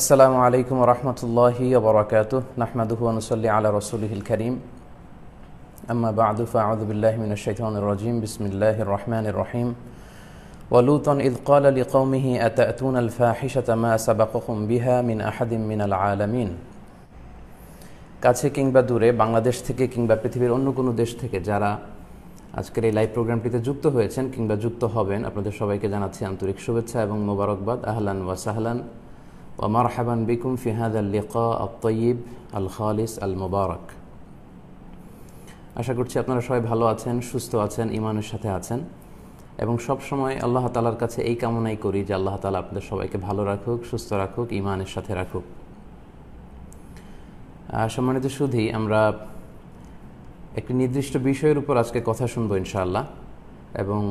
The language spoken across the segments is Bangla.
আসসালামু আলাইকুম ওয়া রাহমাতুল্লাহি ওয়া বারাকাতুহু নাহমাদুহু ওয়া নুসাল্লি আলা রাসূলিহিল কারীম আম্মা বা'দু ফাআউযু বিল্লাহি মিনাশ শাইতানির রাজীম বিসমিল্লাহির রাহমানির রহিম ওয়া লূতান ইয ক্বালা লিকওমিহি আতা'তুনাল ফাহিশাতা মা সাবাকাকুম বিহা মিন আহাদিন মিনাল আলামিন। কাছে কিংবা দূরে, বাংলাদেশ থেকে কিংবা পৃথিবীর অন্য কোনো দেশ থেকে যারা আজকের এই লাইভ প্রোগ্রামটিতে যুক্ত হয়েছেন কিংবা যুক্ত হবেন, আপনাদের সবাইকে জানাচ্ছি আন্তরিক শুভেচ্ছা এবং মোবারকবাদ। আহলান ওয়া সাহলান ওয়া মারহাবান বিকুম ফি হাযাল লিকা আত-তাইয়িব আল খালিস আল মুবারক। আশা করছি আপনারা সবাই ভালো আছেন, সুস্থ আছেন, ঈমানের সাথে আছেন এবং সব সময় আল্লাহ তাআলার কাছে এই কামনাই করি যে আল্লাহ তাআলা আপনাদের সবাইকে ভালো রাখুক, সুস্থ রাখুক, ঈমানের সাথে রাখুক। সম্মানিত সুধী, আমরা একটি নির্দিষ্ট বিষয়ের উপর আজকে কথা শুনবো ইনশাআল্লাহ। এবং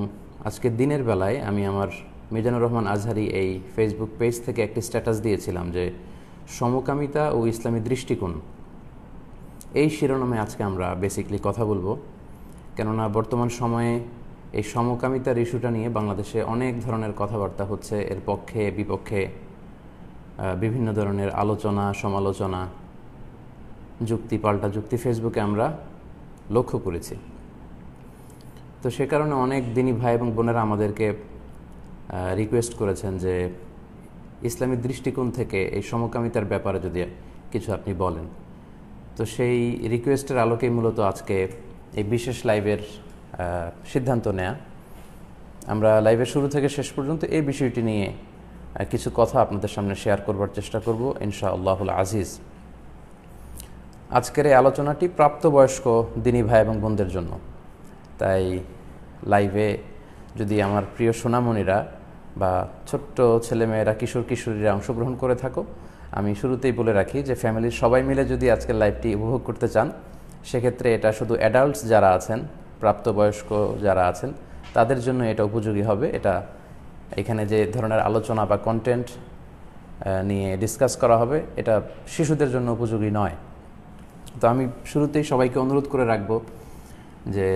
আজকের দিনের বেলায় আমি আমার মিজানুর রহমান আজহারি এই ফেসবুক পেজ থেকে একটি স্ট্যাটাস দিয়েছিলাম যে সমকামিতা ও ইসলামী দৃষ্টিকোণ, এই শিরোনামে আজকে আমরা বেসিকলি কথা বলবো। কেননা বর্তমান সময়ে এই সমকামিতার ইস্যুটা নিয়ে বাংলাদেশে অনেক ধরনের কথাবার্তা হচ্ছে, এর পক্ষে বিপক্ষে বিভিন্ন ধরনের আলোচনা, সমালোচনা, যুক্তি পাল্টা যুক্তি ফেসবুকে আমরা লক্ষ্য করেছি। তো সে কারণে অনেক দিনী ভাই এবং বোনেরা আমাদেরকে রিকোয়েস্ট করেছেন যে ইসলামী দৃষ্টিকোণ থেকে এই সমকামিতার ব্যাপারে যদি কিছু আপনি বলেন। তো সেই রিকোয়েস্টের আলোকেই মূলত আজকে এই বিশেষ লাইভের সিদ্ধান্ত নেয়া। আমরা লাইভের শুরু থেকে শেষ পর্যন্ত এই বিষয়টি নিয়ে কিছু কথা আপনাদের সামনে শেয়ার করবার চেষ্টা করব ইনশাআল্লাহুল আজিজ। আজকের এই আলোচনাটি প্রাপ্তবয়স্ক দিনী ভাই এবং বোনদের জন্য, তাই লাইভে যদি আমার প্রিয় সোনামণিরা বা ছোট্ট ছেলেমেয়েরা, কিশোর কিশোরীরা অংশগ্রহণ করে থাকো, আমি শুরুতেই বলে রাখি যে ফ্যামিলির সবাই মিলে যদি আজকের লাইভটি উপভোগ করতে চান, সেক্ষেত্রে এটা শুধু অ্যাডাল্টস যারা আছেন, প্রাপ্তবয়স্ক যারা আছেন, তাদের জন্য এটা উপযোগী হবে। এটা এখানে যে ধরনের আলোচনা বা কন্টেন্ট নিয়ে ডিসকাস করা হবে, এটা শিশুদের জন্য উপযোগী নয়। তো আমি শুরুতেই সবাইকে অনুরোধ করে রাখব যে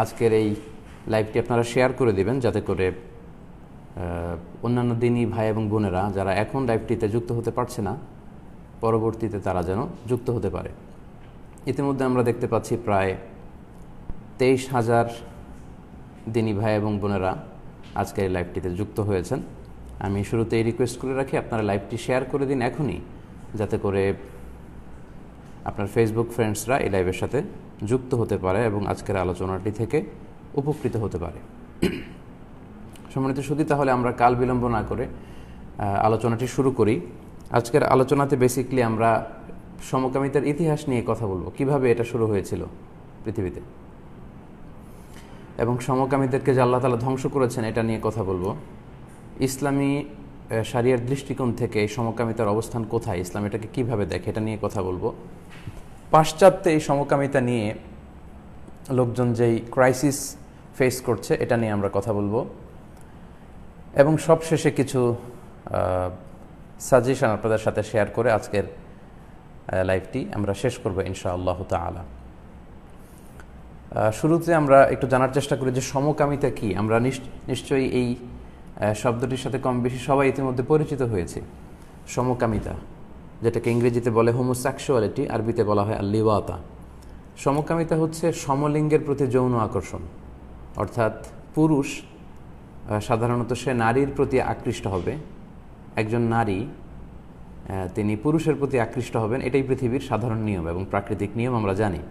আজকের এই লাইভটি আপনারা শেয়ার করে দিবেন, যাতে করে অন্যান্য দিনী ভাই এবং বোনেরা যারা এখন লাইভটিতে যুক্ত হতে পারছে না, পরবর্তীতে তারা যেন যুক্ত হতে পারে। ইতিমধ্যে আমরা দেখতে পাচ্ছি প্রায় 23,000 দিনী ভাই এবং বোনেরা আজকের এই লাইভটিতে যুক্ত হয়েছেন। আমি শুরুতেই রিকোয়েস্ট করে রাখি, আপনারা লাইভটি শেয়ার করে দিন এখনই, যাতে করে আপনার ফেসবুক ফ্রেন্ডসরা এই লাইভের সাথে যুক্ত হতে পারে এবং আজকের আলোচনাটি থেকে উপকৃত হতে পারে। সম্মানিত সুধী, তাহলে আমরা কাল বিলম্ব না করে আলোচনাটি শুরু করি। আজকের আলোচনাতে বেসিকলি আমরা সমকামিতার ইতিহাস নিয়ে কথা বলবো, কিভাবে এটা শুরু হয়েছিল পৃথিবীতে এবং সমকামীদেরকে যে আল্লাহ তাআলা ধ্বংস করেছেন এটা নিয়ে কথা বলবো। ইসলামী শরিয়ার দৃষ্টিকোণ থেকে এই সমকামিতার অবস্থান কোথায়, ইসলাম এটাকে কীভাবে দেখে, এটা নিয়ে কথা বলবো। পাশ্চাত্যে এই সমকামিতা নিয়ে লোকজন যেই ক্রাইসিস ফেস করছে, এটা নিয়ে আমরা কথা বলবো এবং সবশেষে কিছু সাজেশন আপনাদের সাথে শেয়ার করে আজকের লাইভটি আমরা শেষ করবো ইনশাআল্লাহ তাআলা। শুরুতে আমরা একটু জানার চেষ্টা করি যে সমকামিতা কি। আমরা নিশ্চয়ই এই শব্দটির সাথে কম বেশি সবাই ইতিমধ্যে পরিচিত হয়েছে। সমকামিতা, যেটাকে ইংরেজিতে বলে হোমোসেক্সুয়ালিটি, আরবিতে বলা হয় আল-লিওয়াতা। সমকামিতা হচ্ছে সমলিঙ্গের প্রতি যৌন আকর্ষণ, অর্থাৎ পুরুষ সাধারণত সে নারীর প্রতি আকৃষ্ট হবে, একজন নারী তিনি পুরুষের প্রতি আকৃষ্ট হবেন, এটাই পৃথিবীর সাধারণ নিয়ম এবং প্রাকৃতিক নিয়ম আমরা জানি।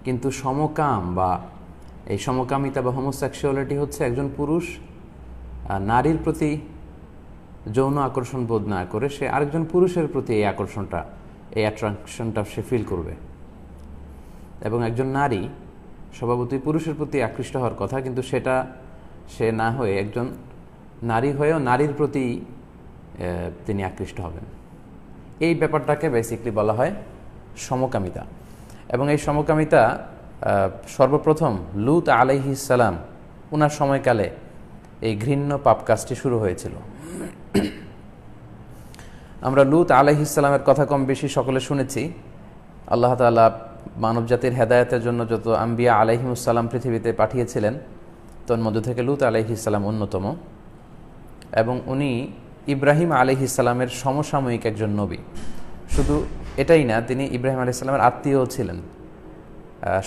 কিন্তু সমকাম বা এই সমকামিতা বা হোমোসেক্সুয়ালিটি হচ্ছে একজন পুরুষ নারীর প্রতি যৌন আকর্ষণ বোধ না করে সে আরেকজন পুরুষের প্রতি এই আকর্ষণটা, এই অ্যাট্রাকশনটা সে ফিল করবে। এবং একজন নারী স্বভাবতই পুরুষের প্রতি আকৃষ্ট হওয়ার কথা, কিন্তু সেটা সে না হয়ে একজন নারী হয়েও নারীর প্রতি তিনি আকৃষ্ট হবেন। এই ব্যাপারটাকে বেসিকলি বলা হয় সমকামিতা। এবং এই সমকামিতা সর্বপ্রথম লূত আলাইহিস সালাম ওনার সময়কালে এই ঘৃণ্য পাপ কাজটি শুরু হয়েছিল। আমরা লূত আলাইহিস সালামের কথা কম বেশি সকলে শুনেছি। আল্লাহ তাআলা মানবজাতির হেদায়েতের জন্য যত আম্বিয়া আলাইহিমুস সালাম পৃথিবীতে পাঠিয়েছিলেন, তন্মধ্য থেকে লূত আলাইহিস সালাম অন্যতম। এবং উনি ইব্রাহিম আলাইহিসসালামের সমসাময়িক একজন নবী। শুধু এটাই না, তিনি ইব্রাহিম আলাইহিসসালামের আত্মীয়ও ছিলেন।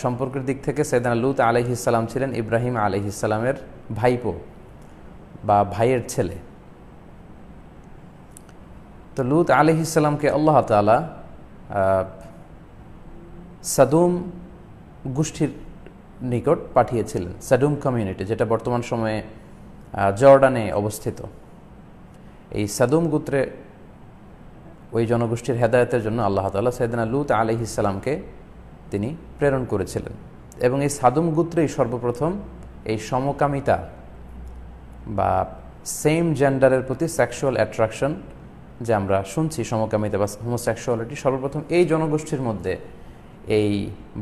সম্পর্কের দিক থেকে সাইয়েদনা লূত আলাইহিসসালাম ছিলেন ইব্রাহিম আলাইহিসসালামের ভাইপো বা ভাইয়ের ছেলে। তো লূত আলাইহিসসালামকে আল্লাহ তাআলা সাদুম গোষ্ঠীর নিকট পাঠিয়েছিলেন, সাদুম কমিউনিটি, যেটা বর্তমান সময়ে জর্ডানে অবস্থিত। এই সাদুম গোত্রে ওই জনগোষ্ঠীর হেদায়েতের জন্য আল্লাহ তাআলা সাইয়েদনা লূত আলাইহিসসালামকে তিনি প্রেরণ করেছিলেন। এবং এই সাদুম গোত্রেই সর্বপ্রথম এই সমকামিতা বা সেম জেন্ডারের প্রতি সেক্সুয়াল অ্যাট্রাকশন যে আমরা শুনছি, সমকামিতা বা হোমোসেক্সুয়ালিটি, সর্বপ্রথম এই জনগোষ্ঠীর মধ্যে এই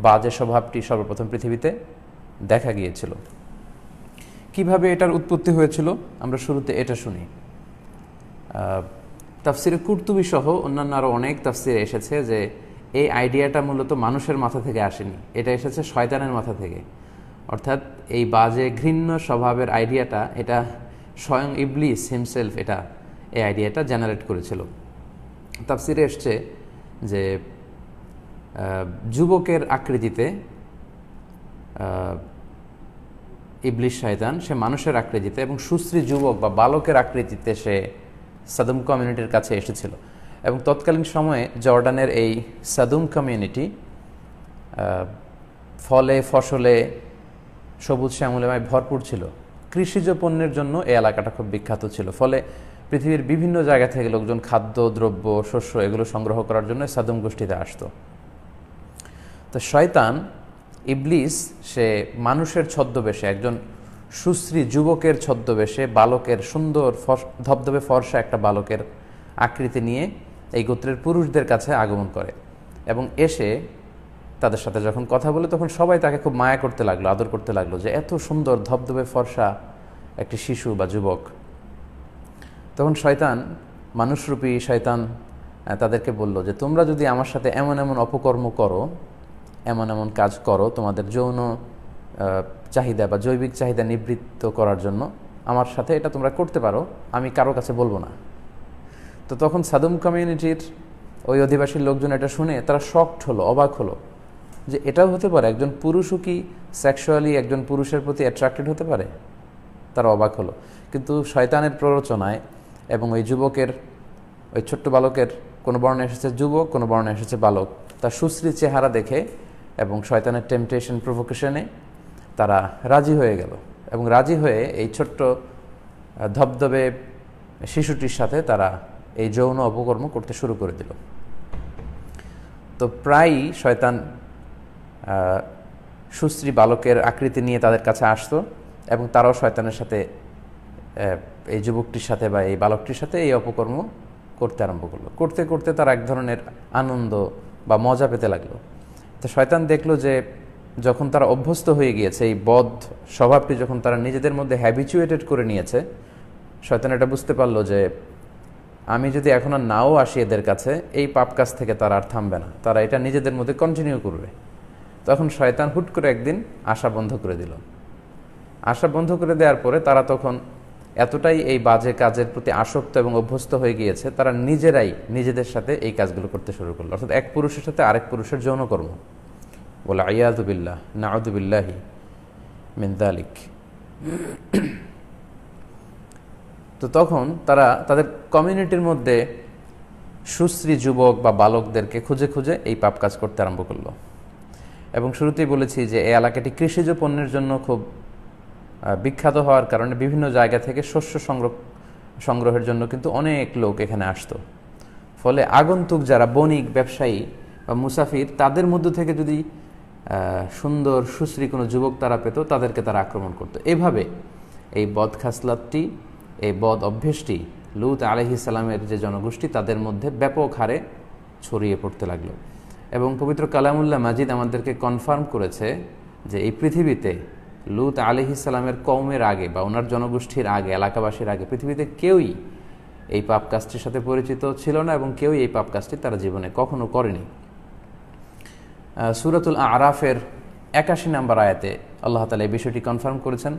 বাজে স্বভাবটি সর্বপ্রথম পৃথিবীতে দেখা গিয়েছিল। কিভাবে এটার উৎপত্তি হয়েছিল আমরা শুরুতে এটা শুনি। তাফসিরে কুরতুবী সহ অন্যান্য আরও অনেক তাফসিরে এসেছে যে এই আইডিয়াটা মূলত মানুষের মাথা থেকে আসেনি, এটা এসেছে শয়তানের মাথা থেকে। অর্থাৎ এই বাজে ঘৃণ্য স্বভাবের আইডিয়াটা, এটা স্বয়ং ইবলিস হিমসেলফ এই আইডিয়াটা জেনারেট করেছিল। তাফসিরে এসছে যে যুবকের আকৃতিতে ইবলিস শয়তান, সে মানুষের আকৃতিতে এবং সুশ্রী যুবক বা বালকের আকৃতিতে সে সাদুম কমিউনিটির কাছে এসেছিল। এবং তৎকালীন সময়ে জর্ডানের এই সাদুম কমিউনিটি ফলে ফসলে সবুজ শ্যামলেমায় ভরপুর ছিল। কৃষিজ পণ্যের জন্য এই এলাকাটা খুব বিখ্যাত ছিল। ফলে পৃথিবীর বিভিন্ন জায়গা থেকে লোকজন খাদ্য দ্রব্য শস্য এগুলো সংগ্রহ করার জন্য সাদুম গোষ্ঠীতে আসতো। তো শয়তান ইবলিস সে মানুষের ছদ্মবেশে, একজন সুশ্রী যুবকের ছদ্মবেশে, বালকের সুন্দর ধবধবে ফর্সা একটা বালকের আকৃতি নিয়ে এই গোত্রের পুরুষদের কাছে আগমন করে এবং এসে তাদের সাথে যখন কথা বলে তখন সবাই তাকে খুব মায়া করতে লাগলো, আদর করতে লাগলো যে এত সুন্দর ধবধবে ফর্সা একটি শিশু বা যুবক। তখন শয়তান, মানুষরূপী শয়তান তাদেরকে বলল যে তোমরা যদি আমার সাথে এমন এমন অপকর্ম করো, এমন এমন কাজ করো তোমাদের যৌন চাহিদা বা জৈবিক চাহিদা নিবৃত্ত করার জন্য, আমার সাথে এটা তোমরা করতে পারো, আমি কারো কাছে বলবো না। তো তখন সাদুম কমিউনিটির ওই অধিবাসীর লোকজন এটা শুনে তারা শকড হলো, অবাক হলো যে এটাও হতে পারে, একজন পুরুষও কি সেক্সুয়ালি একজন পুরুষের প্রতি অ্যাট্রাক্টেড হতে পারে। তারা অবাক হলো। কিন্তু শয়তানের প্ররোচনায় এবং ওই যুবকের, ওই ছোট্ট বালকের, কোনো বর্ণে এসেছে যুবক, কোনো বর্ণে এসেছে বালক, তার সুশ্রী চেহারা দেখে এবং শয়তানের টেম্পটেশন প্রভোকেশনে তারা রাজি হয়ে গেল এবং রাজি হয়ে এই ছোট্ট ধবধবে শিশুটির সাথে তারা এই যৌন অপকর্ম করতে শুরু করে দিল। তো প্রায়ই শয়তান সুশ্রী বালকের আকৃতি নিয়ে তাদের কাছে আসতো এবং তারাও শয়তানের সাথে, এই যুবকটির সাথে বা এই বালকটির সাথে এই অপকর্ম করতে আরম্ভ করলো। করতে করতে তারা এক ধরনের আনন্দ বা মজা পেতে লাগলো। তো শয়তান দেখলো যে যখন তারা অভ্যস্ত হয়ে গিয়েছে, এই বদ স্বভাবটি যখন তারা নিজেদের মধ্যে হ্যাবিচুয়েটেড করে নিয়েছে, শয়তান এটা বুঝতে পারলো যে আমি যদি এখন আর নাও আসি এদের কাছে, এই পাপ কাজ থেকে তারা আর থামবে না, তারা এটা নিজেদের মধ্যে কন্টিনিউ করবে। তখন শয়তান হুট করে একদিন আশা বন্ধ করে দিল। আশা বন্ধ করে দেওয়ার পরে তারা তখন এতটাই এই বাজে কাজের প্রতি আসক্ত এবং অভ্যস্ত হয়ে গিয়েছে, তারা নিজেরাই নিজেদের সাথে এই কাজগুলো করতে শুরু করলো, অর্থাৎ এক পুরুষের সাথে আরেক পুরুষের যৌনকর্ম। বলে আইয়াযু বিল্লাহ, নাউযু বিল্লাহি মিন যালিক। তো তখন তারা তাদের কমিউনিটির মধ্যে সুশ্রী যুবক বা বালকদেরকে খুঁজে খুঁজে এই পাপ কাজ করতে আরম্ভ করলো। এবং শুরুতেই বলেছি যে এই এলাকাটি কৃষিজ পণ্যের জন্য খুব বিখ্যাত হওয়ার কারণে বিভিন্ন জায়গা থেকে শস্য সংগ্রহের জন্য কিন্তু অনেক লোক এখানে আসতো। ফলে আগন্তুক যারা বণিক, ব্যবসায়ী বা মুসাফির, তাদের মধ্য থেকে যদি সুন্দর সুশ্রী কোনো যুবক তারা পেত, তাদেরকে তারা আক্রমণ করত। এভাবে এই বদ খাসলাতটি, এই বদ অভ্যেসটি লূত আলাইহিস সালামের যে জনগোষ্ঠী তাদের মধ্যে ব্যাপক হারে ছড়িয়ে পড়তে লাগলো। এবং পবিত্র কালামুল্লাহ মাজিদ আমাদেরকে কনফার্ম করেছে যে এই পৃথিবীতে লূত আলাইহিস সালামের কওমের আগে বা ওনার জনগোষ্ঠীর আগে, এলাকাবাসীর আগে পৃথিবীতে কেউই এই পাপ কাজটির সাথে পরিচিত ছিল না এবং কেউই এই পাপ কাজটি তারা জীবনে কখনো করেনি। সূরাতুল আরাফের ৮১ নম্বর আয়াতে আল্লাহ তাআলা এই বিষয়টি কনফার্ম করেছেন।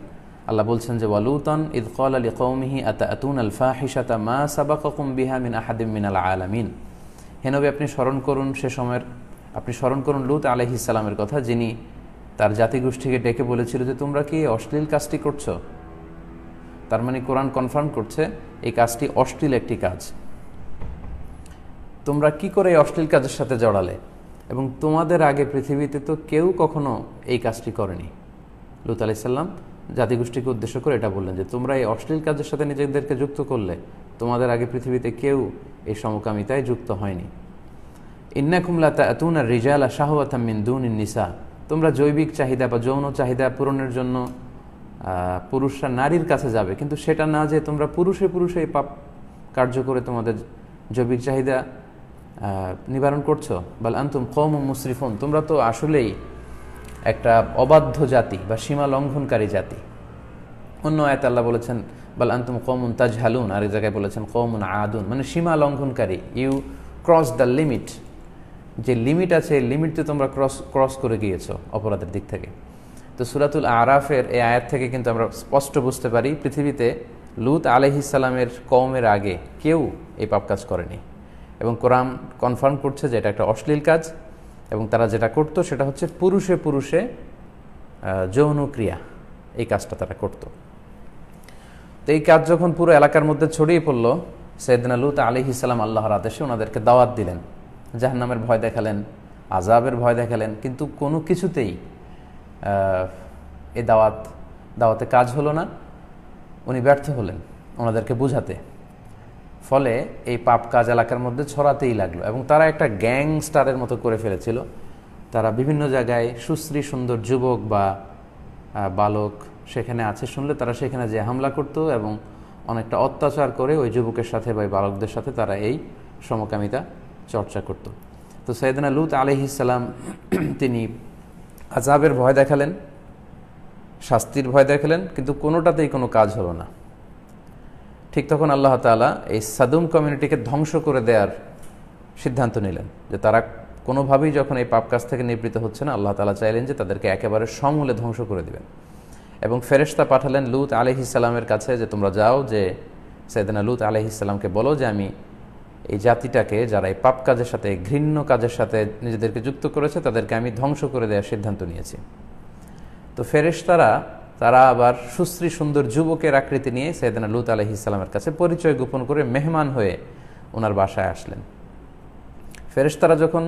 আল্লাহ বলছেন যে ওয়ালুতান ইদ ক্বালা লিকওমিহি আতাতুনাল ফাহিশাতা মা সাবাকাকুম বিহা মিন আহাদিম মিনাল আলামিন। হে নবী, আপনি স্মরণ করুন লূত আলাইহিস সালামের কথা, যিনি তার জাতিগোষ্ঠীকে ডেকে বলেছিল যে তোমরা কি অশ্লীল কাজটি করছো। তার মানে কোরআন কনফার্ম করছে এই কাজটি অশ্লীল একটি কাজ। তোমরা কি করে এই অশ্লীল কাজের সাথে জড়ালে, এবং তোমাদের আগে পৃথিবীতে তো কেউ কখনো এই কাজটি করেনি। লূত আলাইহিস সালাম জাতিগোষ্ঠীকে উদ্দেশ্য করে এটা বললেন যে তোমরা এই অশ্লীল কাজের সাথে নিজেদেরকে যুক্ত করলে, তোমাদের আগে পৃথিবীতে কেউ এই সমকামিতায় যুক্ত হয়নি। ইন্নাকুম লা তা'তুনা রিজালা শাহওয়াতাম মিন দুনিন নিসা, তোমরা জৈবিক চাহিদা বা যৌন চাহিদা পূরণের জন্য পুরুষরা নারীর কাছে যাবে, কিন্তু সেটা না যে তোমরা পুরুষে এই পাপ কার্য করে তোমাদের জৈবিক চাহিদা নিবারণ করছো। বাল আনতুম কওমুম মুসরিফুন, তোমরা তো আসলেই একটা অবাধ্য জাতি বা সীমা লঙ্ঘনকারী জাতি। অন্য আয়াতে আল্লাহ বলেছেন বাল আনতুম কওমুন তাজহালুন, আর এক জায়গায় বলেছেন কওমুন আদুন, মানে সীমা লঙ্ঘনকারী। ইউ ক্রস দ্য লিমিট, যে লিমিট আছে এই লিমিটতে তোমরা ক্রস করে গিয়েছো অপরাধের দিক থেকে। তো সূরাতুল আরাফের এই আয়াত থেকে কিন্তু আমরা স্পষ্ট বুঝতে পারি পৃথিবীতে লূত আলাইহিস সালামের কওমের আগে কেউ এই পাপ কাজ করেনি, এবং কোরআন কনফার্ম করছে যে এটা একটা অশ্লীল কাজ, এবং তারা যেটা করতো সেটা হচ্ছে পুরুষে যৌন ক্রিয়া, এই কাজটা তারা করত। তো এই কাজ যখন পুরো এলাকার মধ্যে ছড়িয়ে পড়ল, সাইয়েদনা লূত আলাইহিস সালাম আল্লাহর আদেশে ওনাদেরকে দাওয়াত দিলেন, জাহান্নামের ভয় দেখালেন, আযাবের ভয় দেখালেন, কিন্তু কোনো কিছুতেই এই দাওয়াতে কাজ হলো না। উনি ব্যর্থ হলেন ওনাদেরকে বুঝাতে। ফলে এই পাপ কাজ এলাকার মধ্যে ছড়াতেই লাগলো, এবং তারা একটা গ্যাংস্টারের মতো করে ফেলেছিল। তারা বিভিন্ন জায়গায় সুশ্রী সুন্দর যুবক বা বালক সেখানে আছে শুনলে তারা সেখানে যে হামলা করত, এবং অনেকটা অত্যাচার করে ওই যুবকের সাথে বা বালকদের সাথে তারা এই সমকামিতা চর্চা করত। তো সাইয়েদনা লূত আলাইহিস সালাম তিনি আযাবের ভয় দেখালেন, শাস্তির ভয় দেখালেন, কিন্তু কোনোটাতেই কোনো কাজ হলো না। ঠিক তখন আল্লাহ তাআলা এই সাদুম কমিউনিটিকে ধ্বংস করে দেওয়ার সিদ্ধান্ত নিলেন, যে তারা কোনোভাবেই যখন এই পাপ কাজ থেকে নিবৃত্ত হচ্ছে না, আল্লাহ তাআলা চাইলেন যে তাদেরকে একেবারে সমূলে ধ্বংস করে দিবেন। এবং ফেরেশতা পাঠালেন লূত আলাইহিস সালামের কাছে যে তোমরা যাও, যে সাইয়েদনা লূত আলাইহিস সালামকে বলো যে আমি এই জাতিটাকে, যারা এই পাপ কাজের সাথে ঘৃণ্য কাজের সাথে নিজেদেরকে যুক্ত করেছে, তাদেরকে আমি ধ্বংস করে দেওয়ার সিদ্ধান্ত নিয়েছি। তো ফেরেশতারা তারা আবার সুশ্রী সুন্দর যুবকের আকৃতি নিয়ে সাইয়েদনা লূত আলাইহিস সালামের কাছে পরিচয় গোপন করে মেহমান হয়ে ওনার বাসায় আসলেন। ফেরেশতারা যখন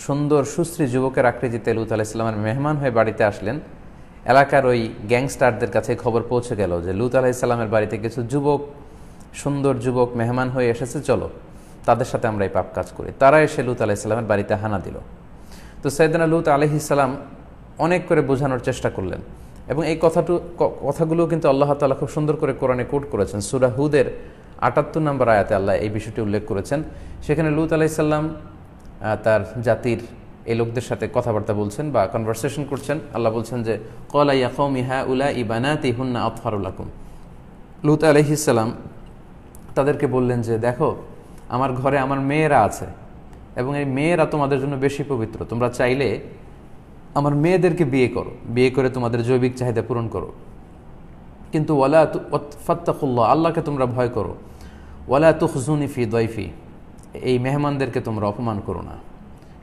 সুন্দর সুশ্রী যুবকের আকৃতিতে লূত আলাইহিস সালামের মেহমান হয়ে বাড়িতে আসলেন, এলাকার ওই গ্যাংস্টারদের কাছে খবর পৌঁছে গেল যে লূত আলাইহিস সালামের বাড়িতে কিছু সুন্দর যুবক মেহমান হয়ে এসেছে, চলো তাদের সাথে আমরা এই পাপ কাজ করি। তারা এসে লূত আলাইহিস সালামের বাড়িতে হানা দিল। তো সাইয়েদনা লূত আলাইহিস সালাম অনেক করে বোঝানোর চেষ্টা করলেন, এবং এই কথাগুলো কিন্তু আল্লাহ তাআলা খুব সুন্দর করে কোরআনে কোট করেছেন। সূরা হুদের ৭৮ নম্বর আয়াতে আল্লাহ এই বিষয়টি উল্লেখ করেছেন। সেখানে লূত আলাইহিস সালাম তার জাতির এই লোকদের সাথে কথাবার্তা বলছেন বা কনভারসেশন করছেন। আল্লাহ বলছেন যে ক্বালা ইয়া কওমি হাউলাঈ বানাতি হুন্না আতহারু লাকুম। লূত আলাইহিস সালাম তাদেরকে বললেন যে দেখো, আমার ঘরে আমার মেয়েরা আছে, এবং এই মেয়েরা তোমাদের জন্য বেশি পবিত্র। তোমরা চাইলে আমার মেয়েদেরকে বিয়ে করে তোমাদের জৈবিক চাহিদা পূরণ করো, কিন্তু ওয়ালা ফাত্তাকুল্লাহ, আল্লাহকে তোমরা ভয় করো। ওয়ালা তুখজুনি ফি দাইফি, এই মেহমানদেরকে তোমরা অপমান করো না,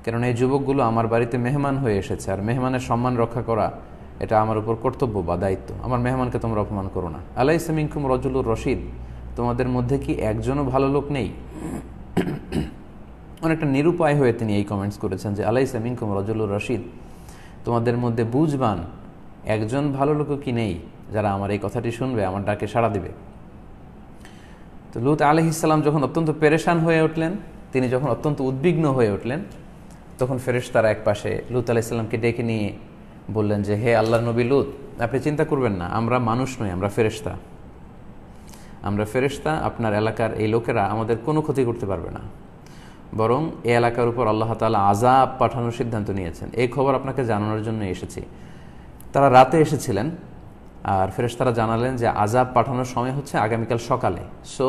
কারণ এই যুবকগুলো আমার বাড়িতে মেহমান হয়ে এসেছে, আর মেহমানের সম্মান রক্ষা করা এটা আমার উপর কর্তব্য বা দায়িত্ব। আমার মেহমানকে তোমরা অপমান করো না। আলাইসা মিনকুম রাজুলুর রশিদ, তোমাদের মধ্যে কি একজনও ভালো লোক নেই? অনেকটা নিরুপায় হয়ে তিনি এই কমেন্টস করেছেন যে আলাইসা মিনকুম রাজুলুর রশিদ, তোমাদের মধ্যে বুঝবান একজন ভালো লোক কি নেই যারা আমার এই কথাটি শুনবে, আমার ডাকে সাড়া দিবে? তো লূত আলাইহিস সালাম যখন অত্যন্ত পেরেশান হয়ে উঠলেন, তিনি যখন অত্যন্ত উদ্বিগ্ন হয়ে উঠলেন, তখন ফেরেশতারা এক পাশে লূত আলাইহিস সালামকে ডেকে নিয়ে বললেন যে হে আল্লাহর নবী লূত, আপনি চিন্তা করবেন না, আমরা মানুষ নই, আমরা ফেরেশতা। আপনার এলাকার এই লোকেরা আমাদের কোনো ক্ষতি করতে পারবে না, বরং এই এলাকার উপর আল্লাহ তাআলা আযাব পাঠানোর সিদ্ধান্ত নিয়েছেন। এই খবর আপনাকে জানানোর জন্য এসেছি। তারা রাতে এসেছিলেন, আর ফেরেশতারা জানালেন যে আযাব পাঠানোর সময় হচ্ছে আগামীকাল সকালে। সো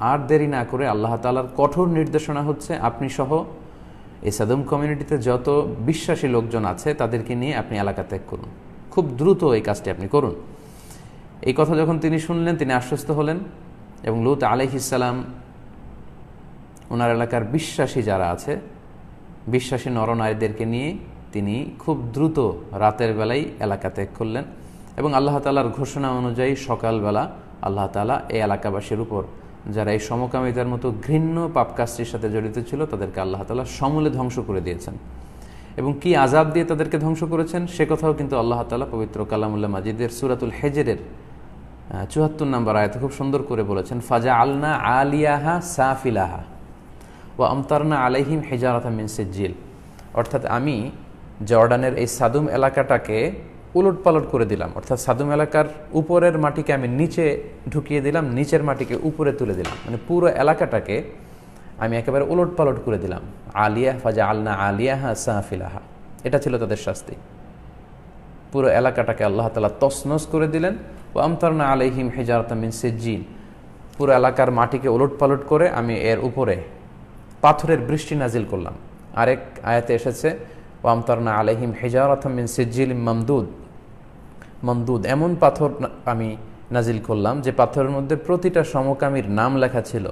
আর দেরি না করে আল্লাহ তাআলার কঠোর নির্দেশনা হচ্ছে আপনি সহ এই সাদম কমিউনিটিতে যত বিশ্বাসী লোকজন আছে তাদেরকে নিয়ে আপনি এলাকা ত্যাগ করুন, খুব দ্রুত এই কাজটি আপনি করুন। এই কথা যখন তিনি শুনলেন তিনি আশ্বস্ত হলেন এবং লূত আলাইহিস সালাম ওনার এলাকার বিশ্বাসী যারা আছে, বিশ্বাসী নরনারীদেরকে নিয়ে তিনি খুব দ্রুত রাতের বেলায় এলাকা ত্যাগ করলেন এবং আল্লাহ তাআলার ঘোষণা অনুযায়ী সকালবেলা আল্লাহ তাআলা এই এলাকাবাসীর উপর যারা এই সমকামিতার মতো ঘৃণ্য পাপ কাজটির সাথে জড়িত ছিল তাদেরকে আল্লাহ তাআলা সমূলে ধ্বংস করে দিয়েছেন। এবং কি আযাব দিয়ে তাদেরকে ধ্বংস করেছেন সে কথাও কিন্তু আল্লাহ তাআলা পবিত্র কালামুল্লাহ মাজিদের সূরাতুল হিজরের ৭৪ নম্বর আয়াতে খুব সুন্দর করে বলেছেন, ফাজআলনা আলিয়াহা সাফিলাহা ওয়া আমতারনা আলাইহিম হিজারাতাম মিন সিজ্জিল। অর্থাৎ আমি জর্ডানের এই সাদুম এলাকাটাকে উলটপালট করে দিলাম, অর্থাৎ সাদুম এলাকার উপরের মাটিকে আমি নিচে ঢুকিয়ে দিলাম, নিচের মাটিকে উপরে তুলে দিলাম, মানে পুরো এলাকাটাকে আমি একেবারে উলটপালট করে দিলাম। আলিয়া ফাজআলনা আলিয়াহা সাফিলাহা, এটা ছিল তাদের শাস্তি। পুরো এলাকাটাকে আল্লাহ তাআলা তছনছ করে দিলেন। ওয়া আমতারনা আলাইহিম হিজারাতাম মিন সিজ্জিল, পুরো এলাকার মাটিকে উলটপালট করে আমি এর উপরে পাথরের বৃষ্টি নাজিল করলাম। আরেক আয়াতে এসেছে ওয়া আমতারনা আলাইহিম হিজারাতাম মিন সিজ্জিল মামদুদ, এমন পাথর আমি নাজিল করলাম যে পাথরের মধ্যে প্রতিটা সমকামীর নাম লেখা ছিল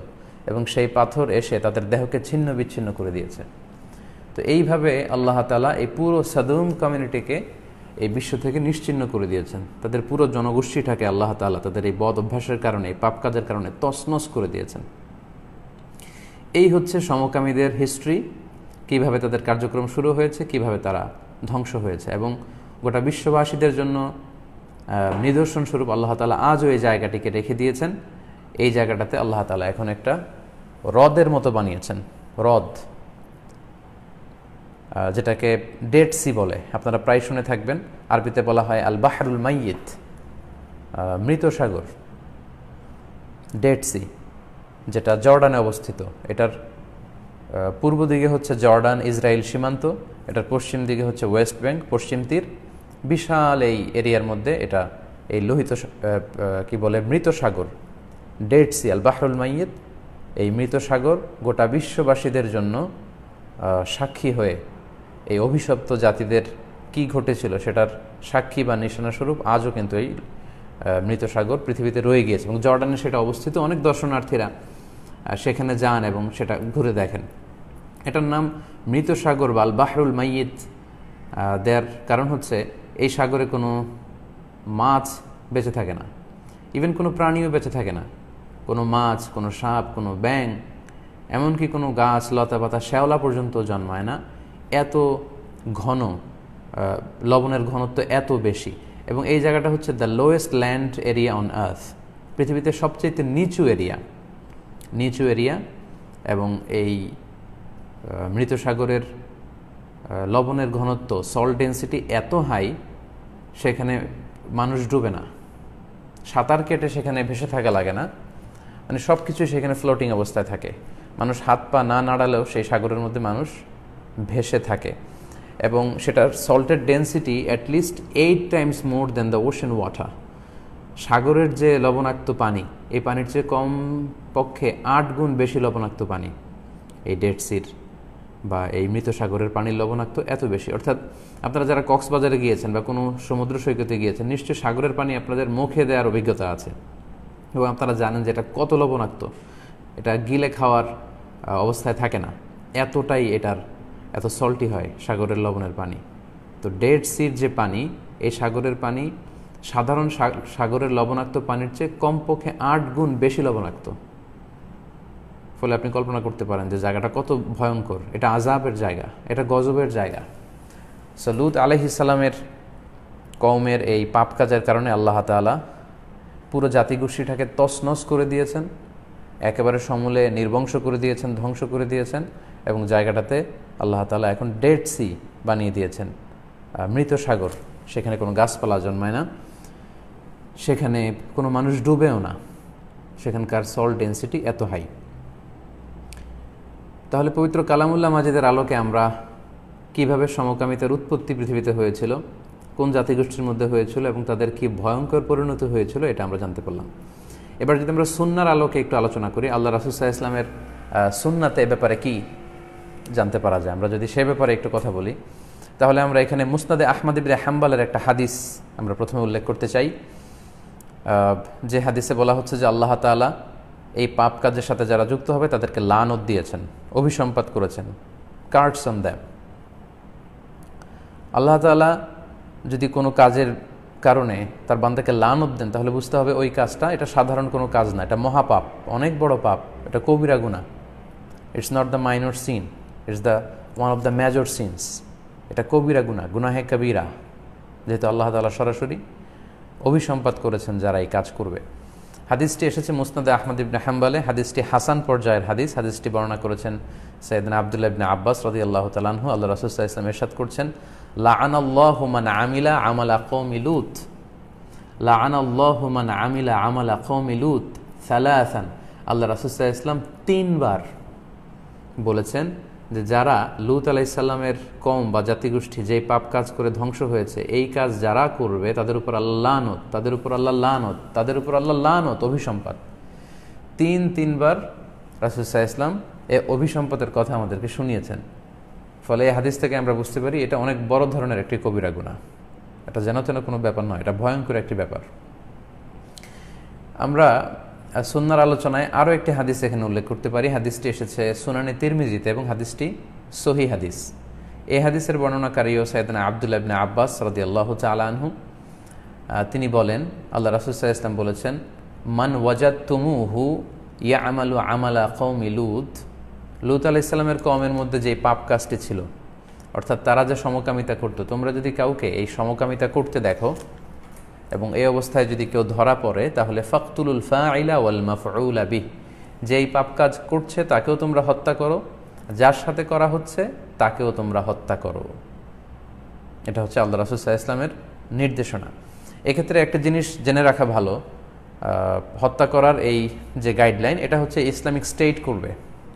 এবং সেই পাথর এসে তাদের দেহকে ছিন্ন বিচ্ছিন্ন করে দিয়েছে। তো এইভাবে আল্লাহ তাআলা এই পুরো সাদুম কমিউনিটিকে এই বিশ্ব থেকে নিশ্চিহ্ন করে দিয়েছেন। তাদের পুরো জনগোষ্ঠীটাকে আল্লাহ তাআলা তাদের এই বদ অভ্যাসের কারণে, এই পাপ কাজের কারণে তছনছ করে দিয়েছেন। এই হচ্ছে সমকামীদের হিস্ট্রি, কিভাবে তাদের কার্যক্রম শুরু হয়েছে, কিভাবে তারা ধ্বংস হয়েছে। এবং গোটা বিশ্ববাসীদের জন্য নিদর্শন স্বরূপ আল্লাহ তাআলা আজও এই জায়গাটিকে রেখে দিয়েছেন। এই জায়গাটাতে আল্লাহ তাআলা এখন একটা হ্রদের মতো বানিয়েছেন, হ্রদ, যেটাকে ডেড সি বলে, আপনারা প্রায় শুনে থাকবেন। আরবিতে বলা হয় আল বাহরুল মাইয়িত, মৃত সাগর, ডেড সি, যেটা জর্ডানে অবস্থিত। এটার পূর্ব দিকে হচ্ছে জর্ডান ইসরায়েল সীমান্ত, এটার পশ্চিম দিকে হচ্ছে ওয়েস্ট ব্যাংক, পশ্চিম তীর। বিশাল এই এরিয়ার মধ্যে এটা এই লোহিত কি বলে মৃত সাগর, ডেড সি আল বাহরুল মাইয়িত, এই মৃত সাগর গোটা বিশ্ববাসীদের জন্য সাক্ষী হয়ে এই অভিশপ্ত জাতিদের কি ঘটেছিল সেটার সাক্ষী বা নিশানা স্বরূপ আজও কিন্তু এই মৃত সাগর পৃথিবীতে রয়ে গিয়েছে। এবং জর্ডানে সেটা অবস্থিত, অনেক দর্শনার্থীরা সেখানে যান এবং সেটা ঘুরে দেখেন। এটার নাম মৃত সাগর বা আল বাহরুল মাইয়িত দেওয়ার কারণ হচ্ছে এই সাগরে কোনো মাছ বেঁচে থাকে না, ইভেন কোনো প্রাণীও বেঁচে থাকে না, কোনো মাছ, কোনো সাপ, কোনো ব্যাঙ, এমনকি কোনো গাছ লতা পাতা শ্যাওলা পর্যন্ত জন্মায় না। এত ঘন, লবণের ঘনত্ব এত বেশি। এবং এই জায়গাটা হচ্ছে the lowest land area on earth, পৃথিবীতে সবচেয়ে নিচু এরিয়া। এবং এই মৃত সাগরের লবণের ঘনত্ব, সল্ট ডেন্সিটি এত হাই, সেখানে মানুষ ডুবে না, সাঁতার কেটে সেখানে ভেসে থাকা লাগে না, মানে সব কিছু সেখানে ফ্লোটিং অবস্থায় থাকে। মানুষ হাত পা না নাড়ালেও সেই সাগরের মধ্যে মানুষ ভেসে থাকে। এবং সেটার সল্টের density at least 8 times more than the ocean water. সাগরের যে লবণাক্ত পানি, এই পানির চেয়ে কম পক্ষে 8 গুণ বেশি লবণাক্ত পানি এই ডেড সির বা এই মৃত সাগরের পানির লবণাক্ত এত বেশি। অর্থাৎ আপনারা যারা কক্সবাজারে গিয়েছেন বা কোনো সমুদ্র সৈকতে গিয়েছেন, নিশ্চয়ই সাগরের পানি আপনাদের মুখে দেওয়ার অভিজ্ঞতা আছে এবং আপনারা জানেন যে এটা কত লবণাক্ত। এটা গিলে খাওয়ার অবস্থায় থাকে না, এতটাই এটার এত সল্টি হয় সাগরের লবণের পানি। তো ডেড সির যে পানি, এই সাগরের পানি সাধারণ সাগরের লবণাক্ত পানির চেয়ে কমপক্ষে 8 গুণ বেশি লবণাক্ত। ফলে আপনি কল্পনা করতে পারেন যে জায়গাটা কত ভয়ঙ্কর। এটা আযাবের জায়গা, এটা গজবের জায়গা। সো লূত আলাইহিস সালামের কওমের এই পাপ কাজের কারণে আল্লাহ তাআলা পুরো জাতিগোষ্ঠীটাকে তছনছ করে দিয়েছেন, একেবারে সমূলে নির্বংশ করে দিয়েছেন, ধ্বংস করে দিয়েছেন। এবং জায়গাটাতে আল্লাহ তাআলা এখন ডেড সি বানিয়ে দিয়েছেন, মৃত সাগর। সেখানে কোনো গাছপালা জন্মায় না, সেখানে কোনো মানুষ ডুবেও না, সেখানকার সল্ট ডেন্সিটি এত হাই। তাহলে পবিত্র কালামুল্লাহ মাজিদের আলোকে আমরা কিভাবে সমকামিতার উৎপত্তি পৃথিবীতে হয়েছিল, কোন জাতিগোষ্ঠীর মধ্যে হয়েছিল এবং তাদের কি ভয়ঙ্কর পরিণতি হয়েছিল, এটা আমরা জানতে পারলাম। এবার যদি আমরা সুন্নার আলোকে একটু আলোচনা করি, আল্লাহ রাসূল সাল্লাল্লাহু আলাইহি ওয়াসাল্লামের সুন্নাতে এ ব্যাপারে কি জানতে পারা যায়, আমরা যদি সে ব্যাপারে একটু কথা বলি, তাহলে আমরা এখানে মুসনাদে আহমদ ইবনে হাম্বলের একটা হাদিস আমরা প্রথমে উল্লেখ করতে চাই। যে হাদিসে বলা হচ্ছে যে আল্লাহ তাআলা এই পাপ কাজের সাথে যারা যুক্ত হবে তাদেরকে লানত দিয়েছেন, অভিসম্পাত করেছেন, কার্ডস অন দ্যাম। আল্লাহ তাআলা যদি কোনো কাজের কারণে তার বান্দাকে লানত দেন তাহলে বুঝতে হবে ওই কাজটা এটা সাধারণ কোনো কাজ না, এটা মহাপাপ, অনেক বড় পাপ, এটা কবিরা গুনাহ। It's not the minor sin, it's the one of the major sins. এটা কবিরা গুনাহ, গুনাহে কবিরা, যেহেতু আল্লাহ তাআলা সরাসরি অভিসম্পাত করেছেন যারা এই কাজ করবে। হাদিসটি এসেছে মুসনাদে আহমদ ইবনে হাম্বলে, হাদিসটি হাসান পর্যায়ের হাদিস। হাদিসটি বর্ণনা করেছেন সাইয়েদনা আব্দুল্লাহ ইবনে আব্বাস রাদিয়াল্লাহু তাআলা আনহু। আল্লাহ রাসূল সাল্লাল্লাহু আলাইহি ওয়াসাল্লাম ইরশাদ করছেন, লাআনাল্লাহু মান আমিলা আমালা কওমি লূত, লাআনাল্লাহু মান আমিলা আমালা কওমি লূত সালাসান। আল্লাহ রাসূল সাল্লাল্লাহু আলাইহি ওয়াসাল্লাম 3 বার বলেছেন যে যারা লূত আলাইহিস সালামের কওম বা জাতিগোষ্ঠী যেই পাপ কাজ করে ধ্বংস হয়েছে, এই কাজ যারা করবে তাদের উপর আল্লাহ লানত, তাদের উপর আল্লাহ লানত, তাদের উপর আল্লাহ লানত, অভিসম্পাত। তিনবার রাসূল সাল্লাল্লাহু আলাইহি ওয়াসাল্লাম এই অভিসম্পাতের কথা আমাদেরকে শুনিয়েছেন। ফলে এই হাদিস থেকে আমরা বুঝতে পারি এটা অনেক বড় ধরনের একটি কবিরা গুনাহ, এটা যেন তেন কোনো ব্যাপার নয়, এটা ভয়ঙ্কর একটি ব্যাপার। আমরা সুন্নাহর আলোচনায় আরও একটি হাদিস এখানে উল্লেখ করতে পারি। হাদিসটি এসেছে সুনানে তিরমিজিতে এবং হাদিসটি সহিহ হাদিস। এই হাদিসের বর্ণনাকারীও সাইয়েদনা আব্দুল্লাহ ইবনে আব্বাস রাদিয়াল্লাহু তাআলা আনহু। তিনি বলেন, আল্লাহ রাসূল সাল্লাল্লাহু আলাইহি ওয়াসাল্লাম বলেছেন, মান ওয়াজাদতুমুহু ইয়ামালু আমালা কওমি লূত, লূত আলাইহিস সালামের কওমের মধ্যে যে পাপ কাজটি ছিল, অর্থাৎ তারা যে সমকামিতা করত, তোমরা যদি কাউকে এই সমকামিতা করতে দেখো এবং এই অবস্থায় যদি কেউ ধরা পড়ে, তাহলে ফাকতুলুল ফাইলা ওয়াল মাফউলা বিহ, যেই পাপ কাজ করছে তাকেও তোমরা হত্যা করো, যার সাথে করা হচ্ছে তাকেও তোমরা হত্যা করো। এটা হচ্ছে আল্লাহ রাসূল সাল্লাল্লাহু আলাইহি ওয়াসাল্লামের নির্দেশনা। এক্ষেত্রে একটা জিনিস জেনে রাখা ভালো, হত্যা করার এই যে গাইডলাইন, এটা হচ্ছে ইসলামিক স্টেট করবে,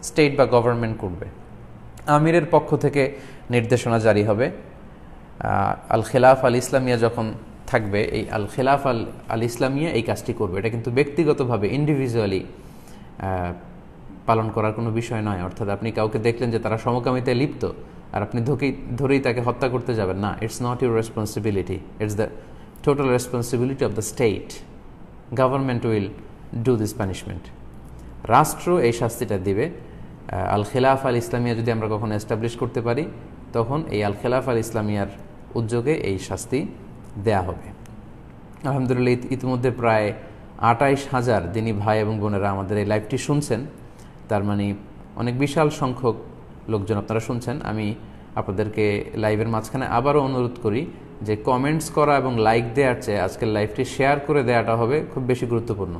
স্টেট বা গভর্নমেন্ট করবে। আমিরের পক্ষ থেকে নির্দেশনা জারি হবে। আল খিলাফ আল ইসলামিয়া যখন থাকবে, এই আল খিলাফ আল ইসলামিয়া এই কাজটি করবে। এটা কিন্তু ব্যক্তিগতভাবে ইন্ডিভিজুয়ালি পালন করার কোনো বিষয় নয়। অর্থাৎ আপনি কাউকে দেখলেন যে তারা সমকামিতায় লিপ্ত আর আপনি ধরেই তাকে হত্যা করতে যাবেন না, it's not your responsibility, it's the total responsibility of the state. Government will do this punishment, রাষ্ট্র এই শাস্তিটা দিবে। আল খিলাফ আল ইসলামিয়া যদি আমরা কখনো এস্টাবলিশ করতে পারি, তখন এই আল খিলাফ আল ইসলামিয়ার উদ্যোগে এই শাস্তি দেয়া হবে। আলহামদুলিল্লাহ, ইতিমধ্যে প্রায় 28,000 দিনী ভাই এবং বোনেরা আমাদের এই লাইভটি শুনছেন। তার মানে অনেক বিশাল সংখ্যক লোকজন আপনারা শুনছেন। আমি আপনাদেরকে লাইভের মাঝখানে আবারও অনুরোধ করি যে কমেন্টস করা এবং লাইক দেওয়ার চেয়ে আজকের লাইভটি শেয়ার করে দেওয়াটা হবে খুব বেশি গুরুত্বপূর্ণ।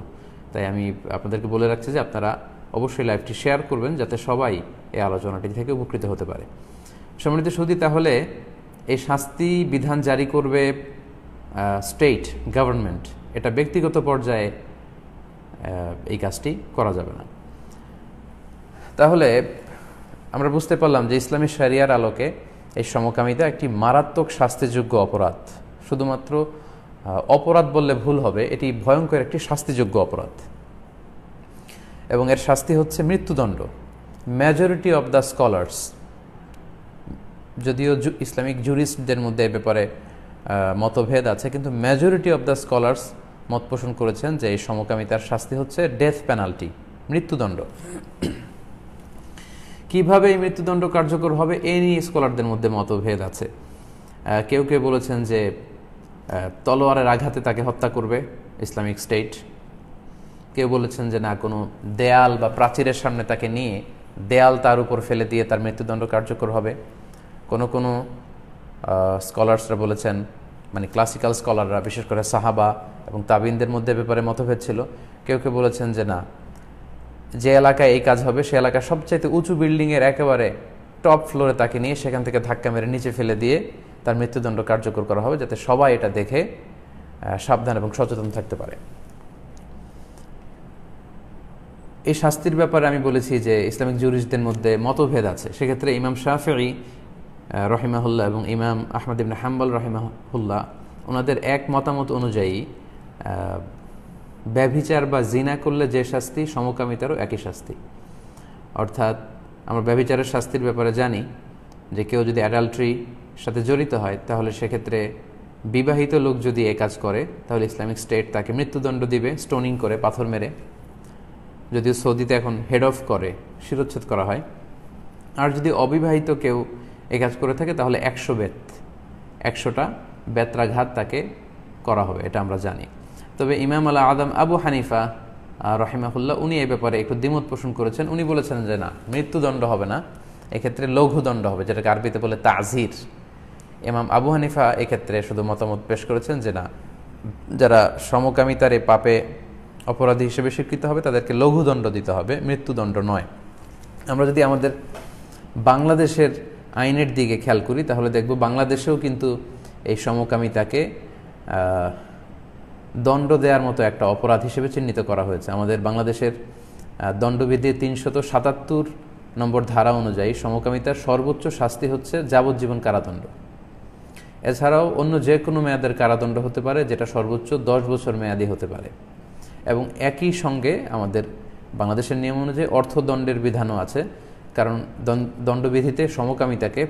তাই আমি আপনাদেরকে বলে রাখছি যে আপনারা অবশ্যই লাইভটি শেয়ার করবেন, যাতে সবাই এই আলোচনাটি থেকে উপকৃত হতে পারে। সম্মানিত সুধী, তাহলে এই শাস্তি বিধান জারি করবে স্টেট গভর্নমেন্ট, এটা ব্যক্তিগত পর্যায়ে এই কাজটি করা যাবে না। তাহলে আমরা বুঝতে পারলাম যে ইসলামী শরিয়ার আলোকে এই সমকামিতা একটি মারাত্মক শাস্তিযোগ্য অপরাধ। শুধুমাত্র অপরাধ বললে ভুল হবে, এটি ভয়ঙ্কর একটি শাস্তিযোগ্য অপরাধ এবং এর শাস্তি হচ্ছে মৃত্যুদণ্ড। মেজরিটি অফ দ্য স্কলার্স, যদিও ইসলামিক জুরিস্টদের মধ্যে এ ব্যাপারে মতভেদ আছে, কিন্তু মেজরিটি অফ দ্য স্কলার্স মত পোষণ করেছেন যে এই সমকামিতার শাস্তি হচ্ছে ডেথ পেনাল্টি, মৃত্যুদণ্ড। কিভাবে এই মৃত্যুদণ্ড কার্যকর হবে এ নিয়ে স্কলারদের মধ্যে মতভেদ আছে। কেউ কেউ বলেছেন যে তলোয়ারের আঘাতে তাকে হত্যা করবে ইসলামিক স্টেট। কেউ বলেছেন যে না, কোনো দেয়াল বা প্রাচীরের সামনে তাকে নিয়ে দেয়াল তার উপর ফেলে দিয়ে তার মৃত্যুদণ্ড কার্যকর হবে। কোনো স্কলার্সরা বলেছেন, মানে ক্লাসিক্যাল স্কলাররা, বিশেষ করে সাহাবা এবং তাবিনদের মধ্যে ব্যাপারে মতভেদ ছিল। কেউ কেউ বলেছেন যে না, যে এলাকায় এই কাজ হবে সে এলাকার সবচাইতে উঁচু বিল্ডিংয়ের একেবারে টপ ফ্লোরে তাকে নিয়ে সেখান থেকে ধাক্কা মেরে নিচে ফেলে দিয়ে তার মৃত্যুদণ্ড কার্যকর করা হবে, যাতে সবাই এটা দেখে সাবধান এবং সচেতন থাকতে পারে। এই শাস্তির ব্যাপারে আমি বলেছি যে ইসলামিক জুরিস্টদের মধ্যে মতভেদ আছে। সেক্ষেত্রে ইমাম শাফিঈ রহিমাহুল্লাহ এবং ইমাম আহমদ ইবনে হাম্বল রহিমাহুল্লাহ, ওনাদের এক মতামত অনুযায়ী ব্যভিচার বা জিনা করলে যে শাস্তি, সমকামিতারও একই শাস্তি। অর্থাৎ আমরা ব্যভিচারের শাস্তির ব্যাপারে জানি যে কেউ যদি অ্যাডাল্ট্রির সাথে জড়িত হয় তাহলে সেক্ষেত্রে বিবাহিত লোক যদি এ কাজ করে তাহলে ইসলামিক স্টেট তাকে মৃত্যুদণ্ড দিবে, স্টোনিং করে, পাথর মেরে। যদিও সৌদিতে এখন হেড অফ করে, শিরোচ্ছেদ করা হয়। আর যদি অবিবাহিত কেউ এ কাজ করে থাকে তাহলে 100টা বেত্রাঘাত তাকে করা হবে, এটা আমরা জানি। তবে ইমাম আল আদম আবু হানিফা রহিমাহুল্লাহ উনি এই ব্যাপারে একটু দ্বিমত পোষণ করেছেন। উনি বলেছেন যে না, মৃত্যুদণ্ড হবে না, এক্ষেত্রে লঘুদণ্ড হবে, যেটাকে আরবিতে বলে তাজির। ইমাম আবু হানিফা এক্ষেত্রে শুধু মতামত পেশ করেছেন যে না, যারা সমকামিতার এই পাপে অপরাধী হিসেবে স্বীকৃত হবে তাদেরকে লঘুদণ্ড দিতে হবে, মৃত্যুদণ্ড নয়। আমরা যদি আমাদের বাংলাদেশের আইনের দিকে খেয়াল করি তাহলে দেখব বাংলাদেশেও কিন্তু এই সমকামিতাকে দণ্ড দেওয়ার মতো একটা অপরাধ হিসেবে চিহ্নিত করা হয়েছে। আমাদের বাংলাদেশের দণ্ডবিধির 377 নম্বর ধারা অনুযায়ী সমকামিতার সর্বোচ্চ শাস্তি হচ্ছে যাবজ্জীবন কারাদণ্ড। এছাড়াও অন্য যে কোনো মেয়াদের কারাদণ্ড হতে পারে, যেটা সর্বোচ্চ 10 বছর মেয়াদি হতে পারে। এবং একই সঙ্গে আমাদের বাংলাদেশের নিয়ম অনুযায়ী অর্থদণ্ডের বিধানও আছে, কারণ দণ্ডবিধিতে সমকামিতাকে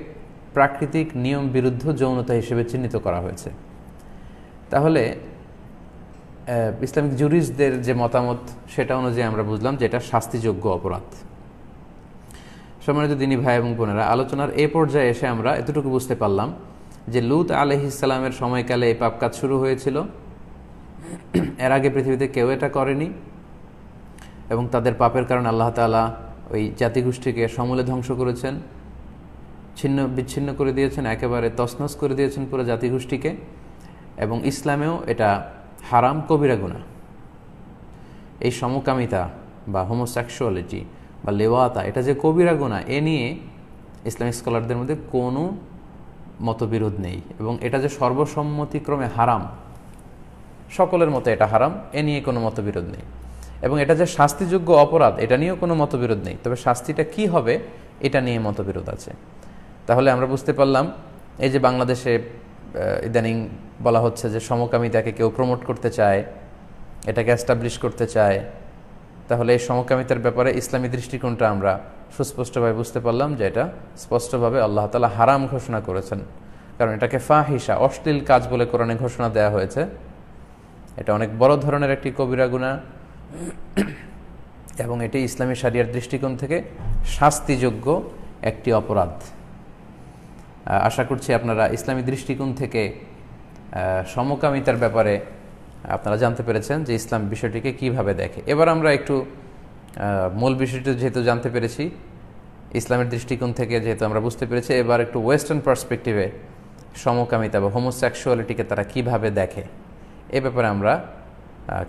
প্রাকৃতিক নিয়ম বিরুদ্ধ যৌনতা হিসেবে চিহ্নিত করা হয়েছে। তাহলে ইসলামিক জুরিস্টদের যে মতামত সেটা অনুযায়ী আমরা বুঝলাম যে এটা শাস্তিযোগ্য অপরাধ। সম্মানিত দিনী ভাই এবং বোনেরা, আলোচনার এ পর্যায়ে এসে আমরা এতটুকু বুঝতে পারলাম যে লূত আলাইহিস সালামের সময়কালে এই পাপ কাজ শুরু হয়েছিল। এর আগে পৃথিবীতে কেউ এটা করেনি এবং তাদের পাপের কারণে আল্লাহ তাআলা ওই জাতিগোষ্ঠীকে সমূলে ধ্বংস করেছেন, ছিন্ন বিচ্ছিন্ন করে দিয়েছেন, একেবারে তছনছ করে দিয়েছেন পুরো জাতিগোষ্ঠীকে। এবং ইসলামেও এটা হারাম, কবিরা গুনাহ। এই সমকামিতা বা হোমোসেক্সুয়ালিটি বা লেওয়াতা এটা যে কবিরা গুনাহ, এ নিয়ে ইসলামিক স্কলারদের মধ্যে কোনো মতবিরোধ নেই। এবং এটা যে সর্বসম্মতিক্রমে হারাম, সকলের মতে এটা হারাম, এ নিয়ে কোনো মতবিরোধ নেই। এবং এটা যে শাস্তিযোগ্য অপরাধ, এটা নিয়েও কোনো মতবিরোধ নেই। তবে শাস্তিটা কি হবে এটা নিয়ে মতবিরোধ আছে। তাহলে আমরা বুঝতে পারলাম এই যে বাংলাদেশে ইদানিং বলা হচ্ছে যে সমকামিতাকে কেউ প্রমোট করতে চায়, এটাকে এস্টাবলিশ করতে চায়, তাহলে এই সমকামিতার ব্যাপারে ইসলামী দৃষ্টিকোণটা আমরা সুস্পষ্টভাবে বুঝতে পারলাম যে এটা স্পষ্টভাবে আল্লাহ তাআলা হারাম ঘোষণা করেছেন। কারণ এটাকে ফাহিশা, অশ্লীল কাজ বলে কোরআনে ঘোষণা দেওয়া হয়েছে। এটা অনেক বড় ধরনের একটি কবিরা গুনাহ এবং এটি ইসলামী শরিয়ার দৃষ্টিকোণ থেকে শাস্তিযোগ্য একটি অপরাধ। আশা করছি আপনারা ইসলামী দৃষ্টিকোণ থেকে সমকামিতার ব্যাপারে আপনারা জানতে পেরেছেন যে ইসলাম বিষয়টিকে কিভাবে দেখে। এবার আমরা একটু মূল বিষয়টি যেহেতু জানতে পেরেছি ইসলামের দৃষ্টিকোণ থেকে, যেহেতু আমরা বুঝতে পেরেছি, এবার একটু ওয়েস্টার্ন পার্সপেক্টিভে সমকামিতা বা হোমোসেক্সুয়ালিটিকে তারা কিভাবে দেখে এ ব্যাপারে আমরা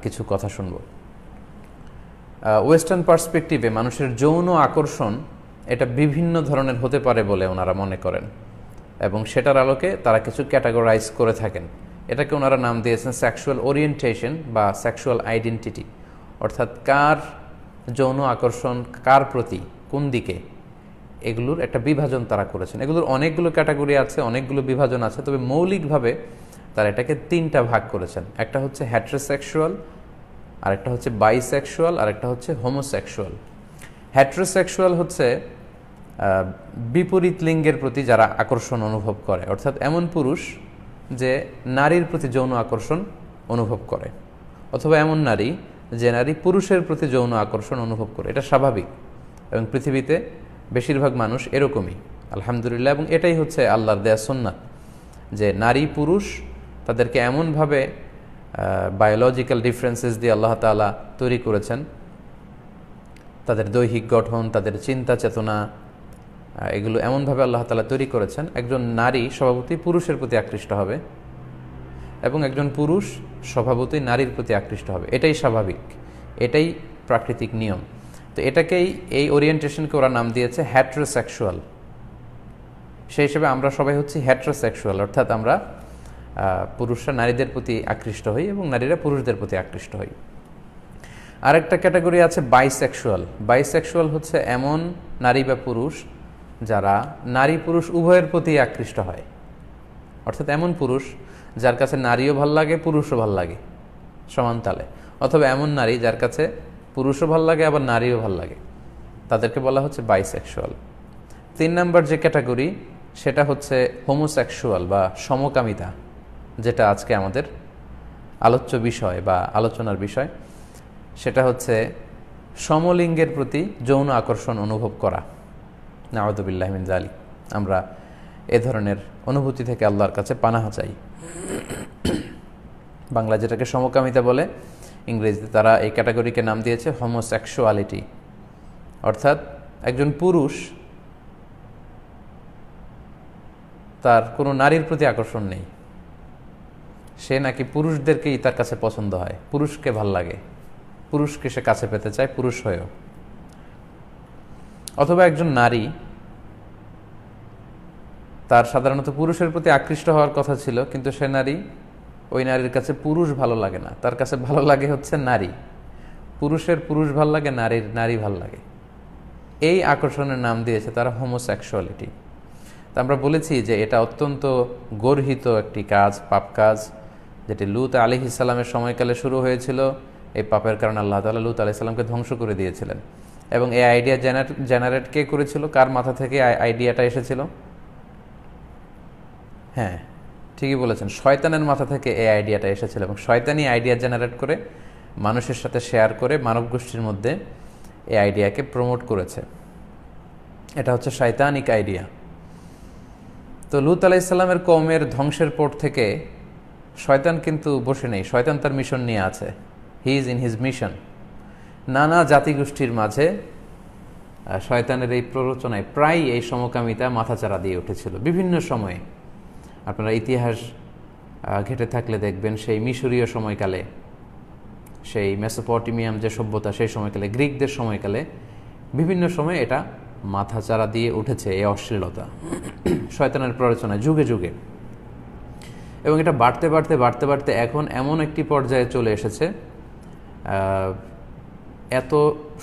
কিছু কথা শুনব। ওয়েস্টার্ন পার্সপেক্টিভে মানুষের যৌন আকর্ষণ এটা বিভিন্ন ধরনের হতে পারে বলে ওনারা মনে করেন এবং সেটার আলোকে তারা কিছু ক্যাটাগরাইজ করে থাকেন। এটাকে ওনারা নাম দিয়েছেন সেক্সুয়াল ওরিয়েন্টেশন বা সেক্সুয়াল আইডেন্টিটি, অর্থাৎ কার যৌন আকর্ষণ কার প্রতি, কোন দিকে, এগুলোর একটা বিভাজন তারা করেছেন। এগুলোর অনেকগুলো ক্যাটাগরি আছে, অনেকগুলো বিভাজন আছে, তবে মৌলিকভাবে তারা এটাকে 3টা ভাগ করেছেন। একটা হচ্ছে হেটারোসেক্সুয়াল, আরেকটা হচ্ছে বাইসেক্সুয়াল, আরেকটা হচ্ছে হোমোসেক্সুয়াল। হেটারোসেক্সুয়াল হচ্ছে বিপরীত লিঙ্গের প্রতি যারা আকর্ষণ অনুভব করে, অর্থাৎ এমন পুরুষ যে নারীর প্রতি যৌন আকর্ষণ অনুভব করে, অথবা এমন নারী যে নারী পুরুষের প্রতি যৌন আকর্ষণ অনুভব করে। এটা স্বাভাবিক এবং পৃথিবীতে বেশিরভাগ মানুষ এরকমই, আলহামদুলিল্লাহ। এবং এটাই হচ্ছে আল্লাহর দেয়া সুন্নাত যে নারী পুরুষ তাদেরকে এমনভাবে বায়োলজিক্যাল ডিফারেন্সেস দিয়ে আল্লাহ তাআলা তৈরি করেছেন, তাদের দৈহিক গঠন, তাদের চিন্তা চেতনা, এগুলো এমনভাবে আল্লাহ তাআলা তৈরি করেছেন একজন নারী স্বভাবতই পুরুষের প্রতি আকৃষ্ট হবে এবং একজন পুরুষ স্বভাবতই নারীর প্রতি আকৃষ্ট হবে। এটাই স্বাভাবিক, এটাই প্রাকৃতিক নিয়ম। তো এটাকেই, এই ওরিয়েন্টেশনকে ওরা নাম দিয়েছে হেটারোসেক্সুয়াল। সেই হিসেবে আমরা সবাই হচ্ছি হেটারোসেক্সুয়াল, অর্থাৎ আমরা পুরুষরা নারীদের প্রতি আকৃষ্ট হই এবং নারীরা পুরুষদের প্রতি আকৃষ্ট হই। আরেকটা ক্যাটাগরি আছে বাইসেক্সুয়াল। বাইসেক্সুয়াল হচ্ছে এমন নারী বা পুরুষ যারা নারী পুরুষ উভয়ের প্রতি আকৃষ্ট হয়, অর্থাৎ এমন পুরুষ যার কাছে নারীও ভাল লাগে পুরুষও ভাল লাগে সমান তালে, অথবা এমন নারী যার কাছে পুরুষও ভাল লাগে আবার নারীও ভাল লাগে, তাদেরকে বলা হচ্ছে বাইসেক্সুয়াল। 3 নম্বর যে ক্যাটাগরি সেটা হচ্ছে হোমোসেক্সুয়াল বা সমকামিতা, যেটা আজকে আমাদের আলোচ্য বিষয় বা আলোচনার বিষয়, সেটা হচ্ছে সমলিঙ্গের প্রতি যৌন আকর্ষণ অনুভব করা। নাউযুবিল্লাহি মিন যালিক। আমরা এ ধরনের অনুভূতি থেকে আল্লাহর কাছে পানাহা চাই। বাংলা যেটাকে সমকামিতা বলে, ইংরেজিতে তারা এই ক্যাটাগরিকে নাম দিয়েছে হোমোসেক্সুয়ালিটি। অর্থাৎ একজন পুরুষ, তার কোনো নারীর প্রতি আকর্ষণ নেই, সে নাকি পুরুষদেরকেই তার কাছে পছন্দ হয়, পুরুষকে ভাল লাগে, পুরুষকে সে কাছে পেতে চায় পুরুষ হয়েও। অথবা একজন নারী, তার সাধারণত পুরুষের প্রতি আকৃষ্ট হওয়ার কথা ছিল, কিন্তু সে নারী, ওই নারীর কাছে পুরুষ ভালো লাগে না, তার কাছে ভালো লাগে হচ্ছে নারী। পুরুষের পুরুষ ভাল লাগে, নারীর নারী ভাল লাগে। এই আকর্ষণের নাম দিয়েছে তারা হোমোসেক্সুয়ালিটি। তা আমরা বলেছি যে এটা অত্যন্ত গর্হিত একটি কাজ, পাপ কাজ, যেটি লূত আলাইহিস সালামের সময়কালে শুরু হয়েছিল। এই পাপের কারণে আল্লাহ তাআলা লূত আলাইহিস সালামকে ধ্বংস করে দিয়েছিলেন। এবং এই আইডিয়া জেনারেট কে করেছিল? কার মাথা থেকে আইডিয়াটা এসেছিল? হ্যাঁ, ঠিকই বলেছেন, শয়তানের মাথা থেকে এই আইডিয়াটা এসেছিল। এবং শয়তানি আইডিয়া জেনারেট করে মানুষের সাথে শেয়ার করে মানব গোষ্ঠীর মধ্যে এই আইডিয়াকে প্রমোট করেছে। এটা হচ্ছে শয়তানিক আইডিয়া। তো লূত আলাইহিস সালামের কওমের ধ্বংসের পর থেকে শয়তান কিন্তু বসে নেই, শয়তান তার মিশন নিয়ে আছে। He is in his mission. নানা জাতিগোষ্ঠীর মাঝে শয়তানের এই প্ররোচনায় প্রায় এই সমকামিতা মাথাচাড়া দিয়ে উঠেছিল বিভিন্ন সময়ে। আপনারা ইতিহাস ঘেঁটে থাকলে দেখবেন, সেই মিশরীয় সময়কালে, সেই মেসোপটেমিয়াম যে সভ্যতা, সেই সময়কালে, গ্রিকদের সময়কালে বিভিন্ন সময় এটা মাথাচাড়া দিয়ে উঠেছে, এই অশ্লীলতা শয়তানের প্ররোচনায় যুগে যুগে। এবং এটা বাড়তে বাড়তে বাড়তে বাড়তে এখন এমন একটি পর্যায়ে চলে এসেছে, এত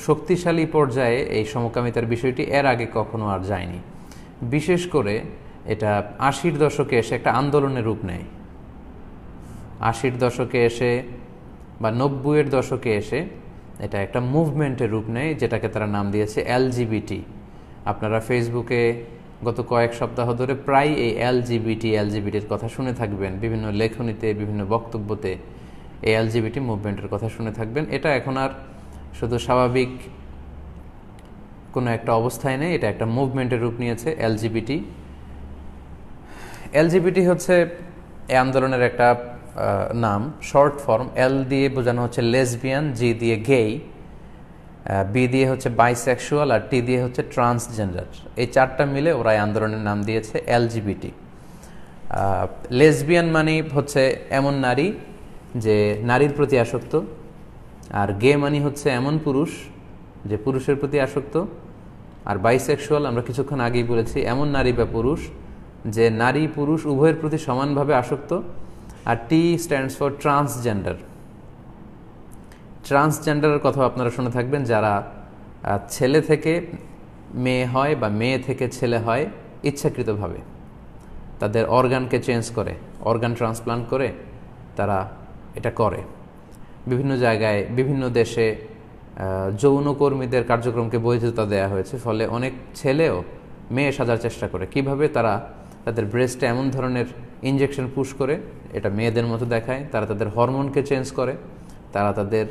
শক্তিশালী পর্যায়ে এই সমকামিতার বিষয়টি এর আগে কখনো আর যায়নি। বিশেষ করে এটা ৮০-র দশকে এসে একটা আন্দোলনের রূপ নেয়। ৮০-র দশকে এসে বা ৯০-এর দশকে এসে এটা একটা মুভমেন্টের রূপ নেয়, যেটাকে তারা নাম দিয়েছে এলজিবিটি। আপনারা ফেসবুকে গত কয়েক সপ্তাহ ধরে প্রায় এই এলজিবিটির কথা শুনে থাকবেন, বিভিন্ন লেখনীতে, বিভিন্ন বক্তব্যতে এই এলজিবিটি মুভমেন্টের কথা শুনে থাকবেন। এটা এখন আর শুধু স্বাভাবিক কোনো একটা অবস্থায় নেই, এটা একটা মুভমেন্টের রূপ নিয়েছে এলজিবিটি। এলজিবিটি হচ্ছে এই আন্দোলনের একটা নাম, শর্ট ফর্ম। এল দিয়ে বোঝানো হচ্ছে লেসবিয়ান, জি দিয়ে গেই, বি দিয়ে হচ্ছে বাইসেক্সুয়াল, আর টি দিয়ে হচ্ছে ট্রান্সজেন্ডার। এই চারটা মিলে ওরা এই আন্দোলনের নাম দিয়েছে এলজিবিটি। লেসবিয়ান মানে হচ্ছে এমন নারী যে নারীর প্রতি আসক্ত, আর গে মানে হচ্ছে এমন পুরুষ যে পুরুষের প্রতি আসক্ত, আর বাইসেক্সুয়াল আমরা কিছুক্ষণ আগেই বলেছি এমন নারী বা পুরুষ যে নারী পুরুষ উভয়ের প্রতি সমানভাবে আসক্ত। আর টি স্ট্যান্ডস ফর ট্রান্সজেন্ডার। ট্রান্সজেন্ডারের কথা আপনারা শুনে থাকবেন, যারা ছেলে থেকে মেয়ে হয় বা মেয়ে থেকে ছেলে হয় ইচ্ছাকৃতভাবে, তাদের অর্গানকে চেঞ্জ করে, অর্গান ট্রান্সপ্লান্ট করে তারা এটা করে। বিভিন্ন জায়গায়, বিভিন্ন দেশে যৌনকর্মীদের কার্যক্রমকে বৈধতা দেওয়া হয়েছে, ফলে অনেক ছেলেও মেয়ে সাজার চেষ্টা করে। কিভাবে? তারা তাদের ব্রেস্টে এমন ধরনের ইনজেকশন পুশ করে, এটা মেয়েদের মতো দেখায়, তারা তাদের হরমোনকে চেঞ্জ করে, তারা তাদের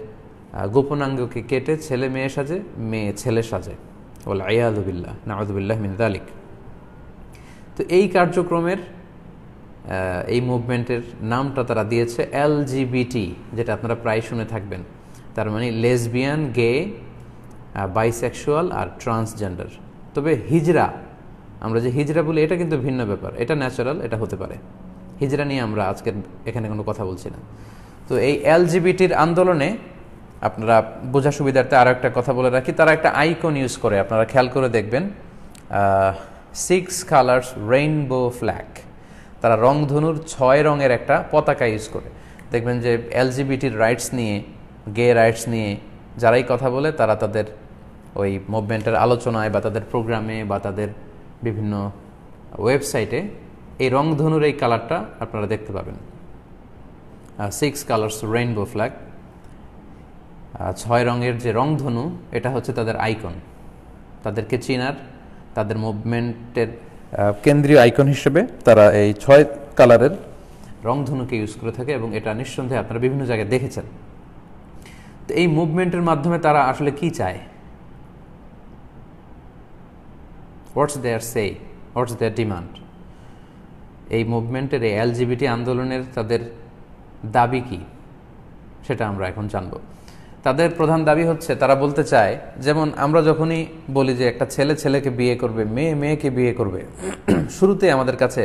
গোপনাঙ্গকে কেটে ছেলে মেয়ে সাজে, মেয়ে ছেলে সাজে। ওয়াল আয়াযু বিল্লাহ, নাউযু বিল্লাহি মিন যালিক। তো এই কার্যক্রমের, এই মুভমেন্টের নামটা তারা দিয়েছে এলজিবিটি, যেটা আপনারা প্রায় শুনে থাকবেন। তার মানে লেসবিয়ান, গে, বাইসেক্সুয়াল আর ট্রান্সজেন্ডার। তবে হিজরা, আমরা যে হিজরা বলি, এটা কিন্তু ভিন্ন ব্যাপার, এটা ন্যাচারাল, এটা হতে পারে। হিজরা নিয়ে আমরা আজকে এখানে কোনো কথা বলছি না। তো এই এলজিবিটির আন্দোলনে আপনারা বোঝা সুবিধার্থে আরও একটা কথা বলে রাখি, তারা একটা আইকন ইউজ করে, আপনারা খেয়াল করে দেখবেন, 6 কালার্স রেইনবো ফ্ল্যাগ। তারা রংধনুর 6 রঙের একটা পতাকা ইউজ করে। দেখবেন যে এলজিবিটির রাইটস নিয়ে, গে রাইটস নিয়ে যারাই কথা বলে, তারা তাদের ওই মুভমেন্টের আলোচনায় বা তাদের প্রোগ্রামে বা তাদের বিভিন্ন ওয়েবসাইটে এই রংধনুর এই কালারটা আপনারা দেখতে পাবেন, 6 কালার্স রেইনবো ফ্ল্যাগ। 6 রঙের যে রংধনু, এটা হচ্ছে তাদের আইকন, তাদেরকে চিনার, তাদের মুভমেন্টের কেন্দ্রীয় আইকন হিসেবে তারা এই 6 কালারের রংধনুকে ইউজ করে থাকে, এবং এটা নিঃসন্দেহে আপনারা বিভিন্ন জায়গায় দেখেছেন। তো এই মুভমেন্টের মাধ্যমে তারা আসলে কি চায়, হোয়াটস দেয়ার সে, হোয়াটস দেয়ার ডিমান্ড, এই মুভমেন্টের এই এলজিবিটি আন্দোলনের তাদের দাবি কি, সেটা আমরা এখন জানব। তাদের প্রধান দাবি হচ্ছে, তারা বলতে চায়, যেমন আমরা যখনই বলি যে একটা ছেলে ছেলেকে বিয়ে করবে, মেয়ে মেয়েকে বিয়ে করবে, শুরুতে আমাদের কাছে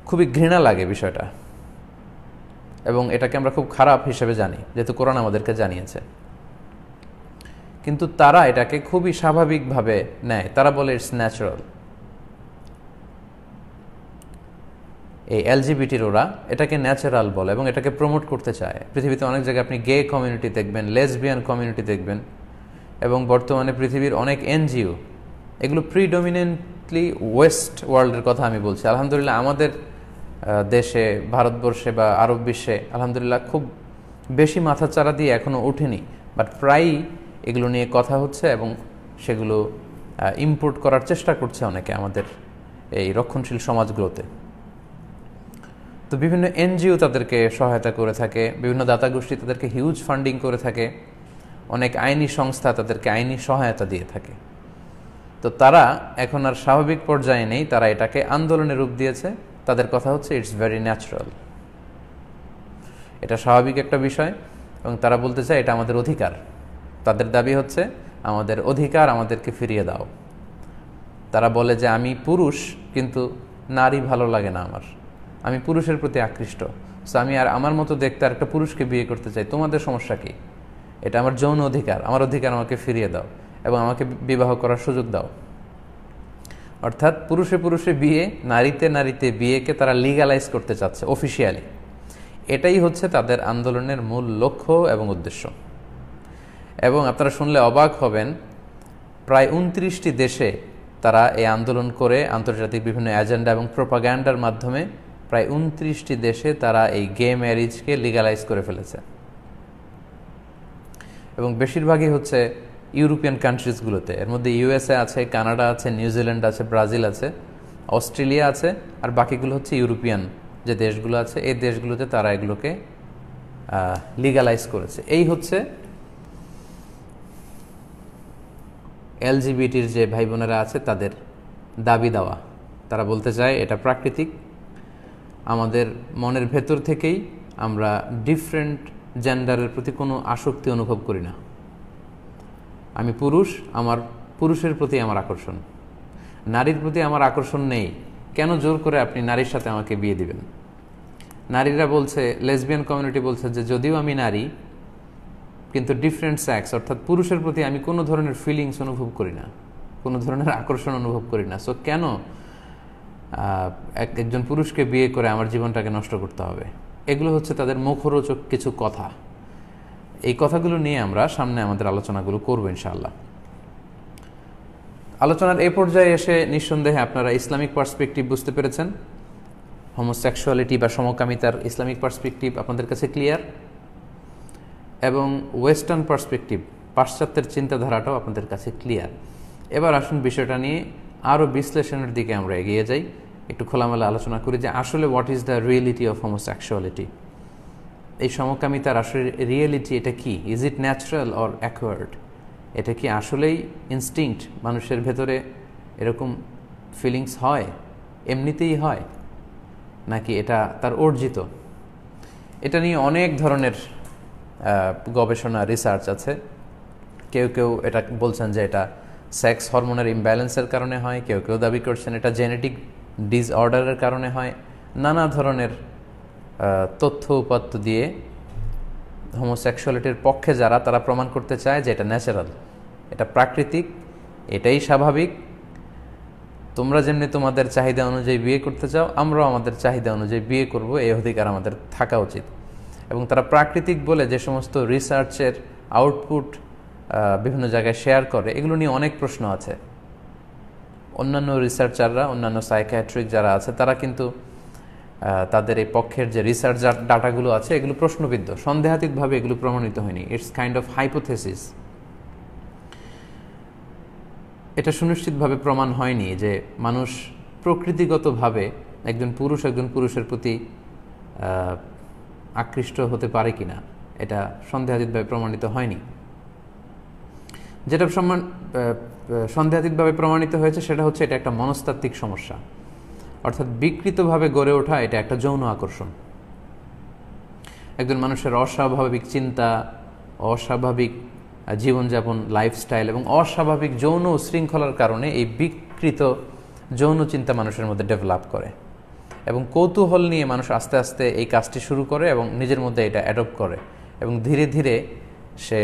খুবই ঘৃণা লাগে বিষয়টা, এবং এটাকে আমরা খুব খারাপ হিসেবে জানি, যেহেতু কোরআন আমাদেরকে জানিয়েছে। কিন্তু তারা এটাকে খুবই স্বাভাবিকভাবে নেয়, তারা বলে ইটস ন্যাচারাল। এই এলজিবিটির ওরা এটাকে ন্যাচারাল বলে এবং এটাকে প্রমোট করতে চায়। পৃথিবীতে অনেক জায়গায় আপনি গে কমিউনিটি দেখবেন, লেসবিয়ান কমিউনিটি দেখবেন, এবং বর্তমানে পৃথিবীর অনেক এনজিও, এগুলো প্রিডমিনেন্টলি ওয়েস্ট ওয়ার্ল্ডের কথা আমি বলছি। আলহামদুলিল্লাহ আমাদের দেশে, ভারতবর্ষে বা আরব বিশ্বে আলহামদুলিল্লাহ খুব বেশি মাথাচাড়া দিয়ে এখনও ওঠেনি, বাট প্রায়ই এগুলো নিয়ে কথা হচ্ছে এবং সেগুলো ইম্পোর্ট করার চেষ্টা করছে অনেকে আমাদের এই রক্ষণশীল সমাজগুলোতে। তো বিভিন্ন এনজিও তাদেরকে সহায়তা করে থাকে, বিভিন্ন দাতা গোষ্ঠী তাদেরকে হিউজ ফান্ডিং করে থাকে, অনেক আইনি সংস্থা তাদেরকে আইনি সহায়তা দিয়ে থাকে। তো তারা এখন আর স্বাভাবিক পর্যায়ে নেই, তারা এটাকে আন্দোলনের রূপ দিয়েছে। তাদের কথা হচ্ছে ইটস ভেরি ন্যাচারাল, এটা স্বাভাবিক একটা বিষয়, এবং তারা বলতে চায় এটা আমাদের অধিকার। তাদের দাবি হচ্ছে আমাদের অধিকার আমাদেরকে ফিরিয়ে দাও। তারা বলে যে আমি পুরুষ, কিন্তু নারী ভালো লাগে না আমার, আমি পুরুষের প্রতি আকৃষ্ট, সো আমি আর আমার মতো দেখতে আর একটা পুরুষকে বিয়ে করতে চাই, তোমাদের সমস্যা কি? এটা আমার যৌন অধিকার, আমার অধিকার আমাকে ফিরিয়ে দাও এবং আমাকে বিবাহ করার সুযোগ দাও। অর্থাৎ পুরুষে পুরুষে বিয়ে, নারীতে নারীতে বিয়েকে তারা লিগালাইজ করতে চাচ্ছে অফিসিয়ালি। এটাই হচ্ছে তাদের আন্দোলনের মূল লক্ষ্য এবং উদ্দেশ্য। এবং আপনারা শুনলে অবাক হবেন, প্রায় 29টি দেশে তারা এই আন্দোলন করে আন্তর্জাতিক বিভিন্ন এজেন্ডা এবং প্রোপাগ্যান্ডার মাধ্যমে প্রায় 29টি দেশে তারা এই গে ম্যারিজকে লিগালাইজ করে ফেলেছে, এবং বেশিরভাগই হচ্ছে ইউরোপিয়ান কান্ট্রিজগুলোতে। এর মধ্যে ইউএসএ আছে, কানাডা আছে, নিউজিল্যান্ড আছে, ব্রাজিল আছে, অস্ট্রেলিয়া আছে, আর বাকিগুলো হচ্ছে ইউরোপিয়ান যে দেশগুলো আছে, এই দেশগুলোতে তারা এগুলোকে লিগালাইজ করেছে। এই হচ্ছে এলজিবিটির যে ভাই বোনেরা আছে তাদের দাবি দেওয়া। তারা বলতে চায় এটা প্রাকৃতিক, আমাদের মনের ভেতর থেকেই আমরা ডিফারেন্ট জেন্ডারের প্রতি কোনো আসক্তি অনুভব করি না। আমি পুরুষ, আমার পুরুষের প্রতি আমার আকর্ষণ, নারীর প্রতি আমার আকর্ষণ নেই, কেন জোর করে আপনি নারীর সাথে আমাকে বিয়ে দিবেন? নারীরা বলছে, লেসবিয়ান কমিউনিটি বলছে যে যদিও আমি নারী, কিন্তু ডিফারেন্ট সেক্স, অর্থাৎ পুরুষের প্রতি আমি কোনো ধরনের ফিলিংস অনুভব করি না, কোনো ধরনের আকর্ষণ অনুভব করি না, সো কেন একজন পুরুষকে বিয়ে করে আমার জীবনটাকে নষ্ট করতে হবে? এগুলো হচ্ছে তাদের মুখরোচক কিছু কথা। এই কথাগুলো নিয়ে আমরা সামনে আমাদের আলোচনাগুলো করবো ইনশাআল্লাহ। আলোচনার এই পর্যায়ে এসে নিঃসন্দেহে আপনারা ইসলামিক পার্সপেক্টিভ বুঝতে পেরেছেন। হোমোসেক্সুয়ালিটি বা সমকামিতার ইসলামিক পার্সপেক্টিভ আপনাদের কাছে ক্লিয়ার, এবং ওয়েস্টার্ন পার্সপেক্টিভ, পাশ্চাত্যের চিন্তাধারাটাও আপনাদের কাছে ক্লিয়ার। এবার আসুন বিষয়টা নিয়ে আরও বিশ্লেষণের দিকে আমরা এগিয়ে যাই, একটু খোলামেলা আলোচনা করি যে আসলে what is the reality of homosexuality. এই সমকামিতার আসলে রিয়েলিটি এটা কি? Is it natural or acquired? এটা কি আসলেই ইনস্টিংক্ট, মানুষের ভেতরে এরকম ফিলিংস হয়, এমনিতেই হয়, নাকি এটা তার অর্জিত? এটা নিয়ে অনেক ধরনের গবেষণা, রিসার্চ আছে। কেউ কেউ এটা বলছেন যে এটা সেক্স হরমোনের ইমব্যালেন্সের কারণে হয়, কেউ কেউ দাবি করছেন এটা জেনেটিক ডিসঅর্ডারের কারণে হয়। নানা ধরনের তথ্য উপাত্ত দিয়ে হোমোসেক্সুয়ালিটির পক্ষে যারা, তারা প্রমাণ করতে চায় যে এটা ন্যাচারাল, এটা প্রাকৃতিক, এটাই স্বাভাবিক। তোমরা যেমনি তোমাদের চাহিদা অনুযায়ী বিয়ে করতে চাও, আমরাও আমাদের চাহিদা অনুযায়ী বিয়ে করব, এই অধিকার আমাদের থাকা উচিত। এবং তারা প্রাকৃতিক বলে যে সমস্ত রিসার্চের আউটপুট বিভিন্ন জায়গায় শেয়ার করে, এগুলো নিয়ে অনেক প্রশ্ন আছে। অন্যান্য রিসার্চাররা, অন্যান্য সাইকিয়াট্রিক যারা আছে, তারা কিন্তু তাদের এই পক্ষের যে রিসার্চ ডাটাগুলো আছে এগুলো প্রশ্নবিদ্ধ, সন্দেহাতীতভাবে এগুলো প্রমাণিত হয়নি। It's kind of hypothesis. এটা সুনিশ্চিতভাবে প্রমাণ হয়নি যে মানুষ প্রকৃতিগতভাবে একজন পুরুষ একজন পুরুষের প্রতি আকৃষ্ট হতে পারে কিনা এটা সন্দেহাতীতভাবে প্রমাণিত হয়নি। যেটা সন্দেহাতীতভাবে প্রমাণিত হয়েছে সেটা হচ্ছে এটা একটা মনস্তাত্ত্বিক সমস্যা, অর্থাৎ বিকৃতভাবে গড়ে ওঠা এটা একটা যৌন আকর্ষণ। একজন মানুষের অস্বাভাবিক চিন্তা, অস্বাভাবিক জীবনযাপন, লাইফস্টাইল এবং অস্বাভাবিক যৌন শৃঙ্খলার কারণে এই বিকৃত যৌন চিন্তা মানুষের মধ্যে ডেভেলপ করে এবং কৌতূহল নিয়ে মানুষ আস্তে আস্তে এই কাজটি শুরু করে এবং নিজের মধ্যে এটা অ্যাডপ্ট করে এবং ধীরে ধীরে সে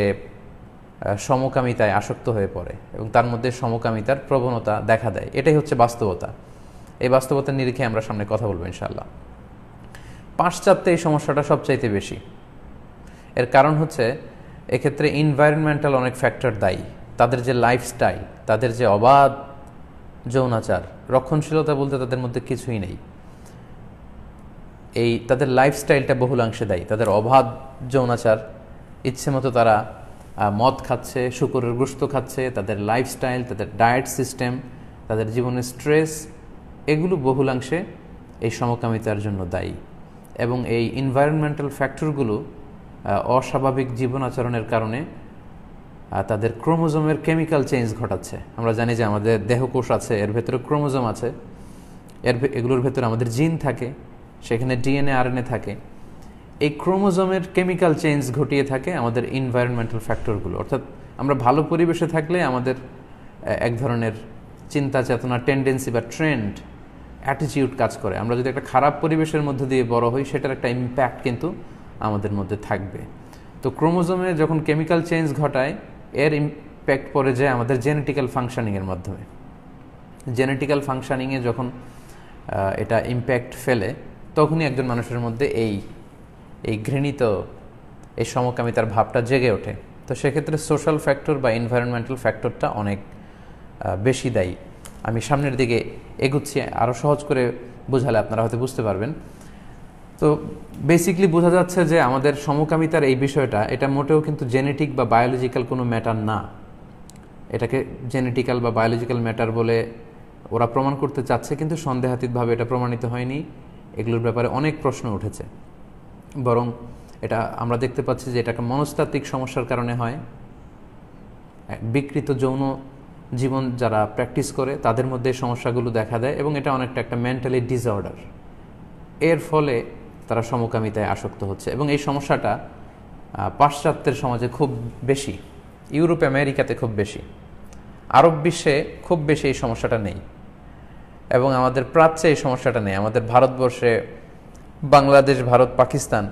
সমকামিতায় আসক্ত হয়ে পড়ে এবং তার মধ্যে সমকামিতার প্রবণতা দেখা দেয়। এটাই হচ্ছে বাস্তবতা। এই বাস্তবতার নিরিখে আমরা সামনে কথা বলবো ইনশাআল্লাহ। পাশ্চাত্যে এই সমস্যাটা সবচাইতে বেশি। এর কারণ হচ্ছে এক্ষেত্রে এনভায়রনমেন্টাল অনেক ফ্যাক্টর দায়ী। তাদের যে লাইফস্টাইল, তাদের যে অবাধ যৌনাচার, রক্ষণশীলতা বলতে তাদের মধ্যে কিছুই নেই। এই তাদের লাইফস্টাইলটা বহুলাংশে দায়ী। তাদের অবাধ যৌনাচার, ইচ্ছে মতো তারা মদ খাচ্ছে, শূকরের গোশত খাচ্ছে, তাদের লাইফস্টাইল, তাদের ডায়েট সিস্টেম, তাদের জীবনের স্ট্রেস, এগুলো বহুলাংশে এই সমকামিতার জন্য দায়ী। এবং এই এনভায়রনমেন্টাল ফ্যাক্টরগুলো অস্বাভাবিক জীবন আচরণের কারণে তাদের ক্রোমোজোমের কেমিক্যাল চেঞ্জ ঘটাচ্ছে। আমরা জানি যে আমাদের দেহকোষ আছে, এর ভেতরে ক্রোমোজোম আছে, এগুলোর ভেতরে আমাদের জিন থাকে, সেখানে ডিএনএ আরএনএ থাকে। এই ক্রোমোজোমের কেমিক্যাল চেঞ্জ ঘটিয়ে থাকে আমাদের এনভায়রনমেন্টাল ফ্যাক্টরগুলো। অর্থাৎ আমরা ভালো পরিবেশে থাকলে আমাদের এক ধরনের চিন্তা চেতনা, টেন্ডেন্সি বা ট্রেন্ড, অ্যাটিটিউড কাজ করে। আমরা যদি একটা খারাপ পরিবেশের মধ্যে দিয়ে বড় হই, সেটার একটা ইম্প্যাক্ট কিন্তু আমাদের মধ্যে থাকবে। তো ক্রোমোজোমে যখন কেমিক্যাল চেঞ্জ ঘটায়, এর ইম্প্যাক্ট পড়ে যায় আমাদের জেনেটিক্যাল ফাংশনিংয়ের মাধ্যমে। জেনেটিক্যাল ফাংশনিংয়ে যখন এটা ইম্প্যাক্ট ফেলে, তখনই একজন মানুষের মধ্যে এই ঘৃণিত এই সমকামিতার ভাবটা জেগে ওঠে। তো সেক্ষেত্রে সোশ্যাল ফ্যাক্টর বা এনভায়রনমেন্টাল ফ্যাক্টরটা অনেক বেশি দায়ী। আমি সামনের দিকে এগুচ্ছি, আরও সহজ করে বোঝালে আপনারা হয়তো বুঝতে পারবেন। তো বেসিকলি বোঝা যাচ্ছে যে আমাদের সমকামিতার এই বিষয়টা, এটা মোটেও কিন্তু জেনেটিক বা বায়োলজিক্যাল কোনো ম্যাটার না। এটাকে জেনেটিক্যাল বা বায়োলজিক্যাল ম্যাটার বলে ওরা প্রমাণ করতে চাচ্ছে, কিন্তু সন্দেহাতীতভাবে এটা প্রমাণিত হয়নি। এগুলোর ব্যাপারে অনেক প্রশ্ন উঠেছে। বরং এটা আমরা দেখতে পাচ্ছি যে এটা একটা মনস্তাত্ত্বিক সমস্যার কারণে হয়। বিকৃত যৌন জীবন যারা প্র্যাকটিস করে তাদের মধ্যে সমস্যাগুলো দেখা দেয় এবং এটা অনেকটা একটা মেন্টালি ডিসঅর্ডার। এর ফলে তারা সমকামিতায় আসক্ত হচ্ছে এবং এই সমস্যাটা পাশ্চাত্যের সমাজে খুব বেশি, ইউরোপ আমেরিকাতে খুব বেশি, আরব বিশ্বে খুব বেশি এই সমস্যাটা নেই এবং আমাদের প্রাচ্যে এই সমস্যাটা নেই। আমাদের ভারতবর্ষে, বাংলাদেশ, ভারত, পাকিস্তান,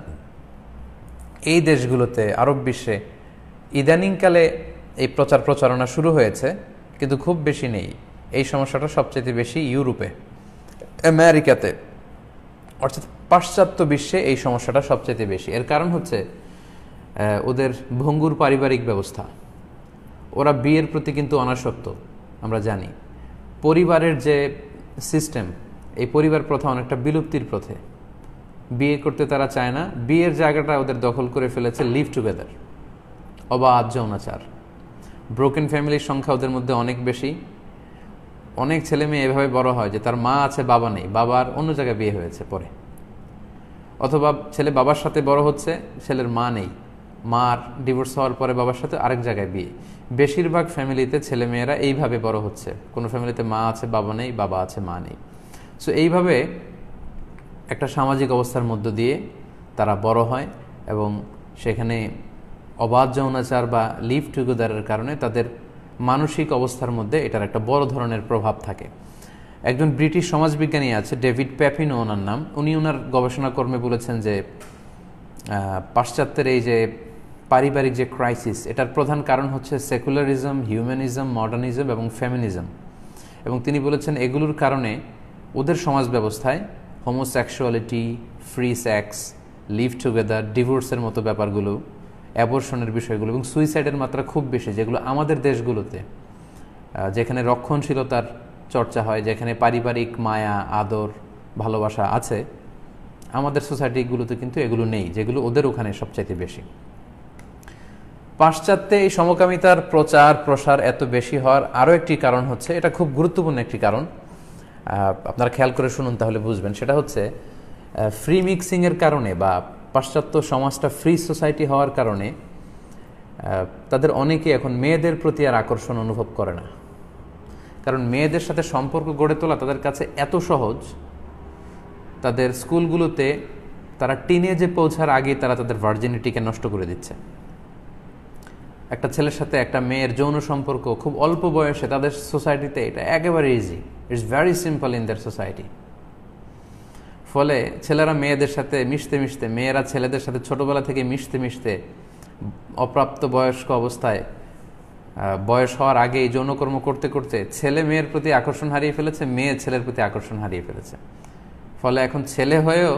এই দেশগুলোতে, আরব বিশ্বে ইদানিংকালে এই প্রচারণা শুরু হয়েছে, কিন্তু খুব বেশি নেই। এই সমস্যাটা সবচেয়ে বেশি ইউরোপে, আমেরিকাতে, অর্থাৎ পাশ্চাত্য বিশ্বে এই সমস্যাটা সবচেয়ে বেশি। এর কারণ হচ্ছে ওদের ভঙ্গুর পারিবারিক ব্যবস্থা। ওরা বিয়ের প্রতি কিন্তু অনাসক্ত। আমরা জানি পরিবারের যে সিস্টেম, এই পরিবার প্রথা অনেকটা বিলুপ্তির পথে। বিয়ে করতে তারা চায় না, বিয়ের জায়গাটা ওদের দখল করে ফেলেছে লিভ টুগেদার, অবাধ যৌনাচার। ব্রোকেন ফ্যামিলির সংখ্যা ওদের মধ্যে অনেক বেশি। অনেক ছেলে মেয়ে এভাবে বড় হয় যে তার মা আছে, বাবা নেই, বাবার অন্য জায়গায় বিয়ে হয়েছে পরে, অথবা ছেলে বাবার সাথে বড় হচ্ছে, ছেলের মা নেই, মার ডিভোর্স হওয়ার পরে বাবার সাথে আরেক জায়গায় বিয়ে। বেশিরভাগ ফ্যামিলিতে ছেলে মেয়েরা এইভাবে বড় হচ্ছে। কোনো ফ্যামিলিতে মা আছে, বাবা নেই, বাবা আছে, মা নেই। সো এইভাবে একটা সামাজিক অবস্থার মধ্য দিয়ে তারা বড় হয় এবং সেখানে অবাধ যৌনাচার বা লিভ টুগেদারের কারণে তাদের মানসিক অবস্থার মধ্যে এটার একটা বড় ধরনের প্রভাব থাকে। একজন ব্রিটিশ সমাজবিজ্ঞানী আছে, ডেভিড প্যাপিনো ওনার নাম। উনি ওনার গবেষণা কর্মে বলেছেন যে পাশ্চাত্যের এই যে পারিবারিক যে ক্রাইসিস, এটার প্রধান কারণ হচ্ছে সেকুলারিজম, হিউম্যানিজম, মডার্নিজম এবং ফেমিনিজম। এবং তিনি বলেছেন এগুলোর কারণে ওদের সমাজ ব্যবস্থায় homosexuality, free sex, live together, ডিভোর্সের মতো ব্যাপারগুলো, অ্যাবর্শনের বিষয়গুলো এবং সুইসাইডের মাত্রা খুব বেশি, যেগুলো আমাদের দেশগুলোতে, যেখানে রক্ষণশীলতার চর্চা হয়, যেখানে পারিবারিক মায়া, আদর, ভালোবাসা আছে, আমাদের সোসাইটিগুলোতে কিন্তু এগুলো নেই, যেগুলো ওদের ওখানে সবচাইতে বেশি। পাশ্চাত্যে এই সমকামিতার প্রচার প্রসার এত বেশি হওয়ার আরও একটি কারণ হচ্ছে, এটা খুব গুরুত্বপূর্ণ একটি কারণ, আপনারা খেয়াল করে শুনুন তাহলে বুঝবেন। সেটা হচ্ছে ফ্রি মিক্সিংয়ের কারণে বা পাশ্চাত্য সমাজটা ফ্রি সোসাইটি হওয়ার কারণে তাদের অনেকে এখন মেয়েদের প্রতি আর আকর্ষণ অনুভব করে না। কারণ মেয়েদের সাথে সম্পর্ক গড়ে তোলা তাদের কাছে এত সহজ, তাদের স্কুলগুলোতে তারা টিনেজে পৌঁছার আগেই তারা তাদের ভার্জিনিটিকে নষ্ট করে দিচ্ছে। একটা ছেলের সাথে একটা মেয়ের যৌন সম্পর্ক খুব অল্প বয়সে তাদের সোসাইটিতে এটা একেবারে easy, it's very simple in their society. ফলে ছেলেরা মেয়েদের সাথে মিশতে মিশতে, মেয়েরা ছেলেদের সাথে ছোটবেলা থেকে মিশতে মিশতে অপ্রাপ্ত বয়স্ক অবস্থায় বয়স হওয়ার আগেই যৌনকর্ম করতে করতে ছেলে মেয়ের প্রতি আকর্ষণ হারিয়ে ফেলেছে, মেয়ে ছেলের প্রতি আকর্ষণ হারিয়ে ফেলেছে। ফলে এখন ছেলে হয়েও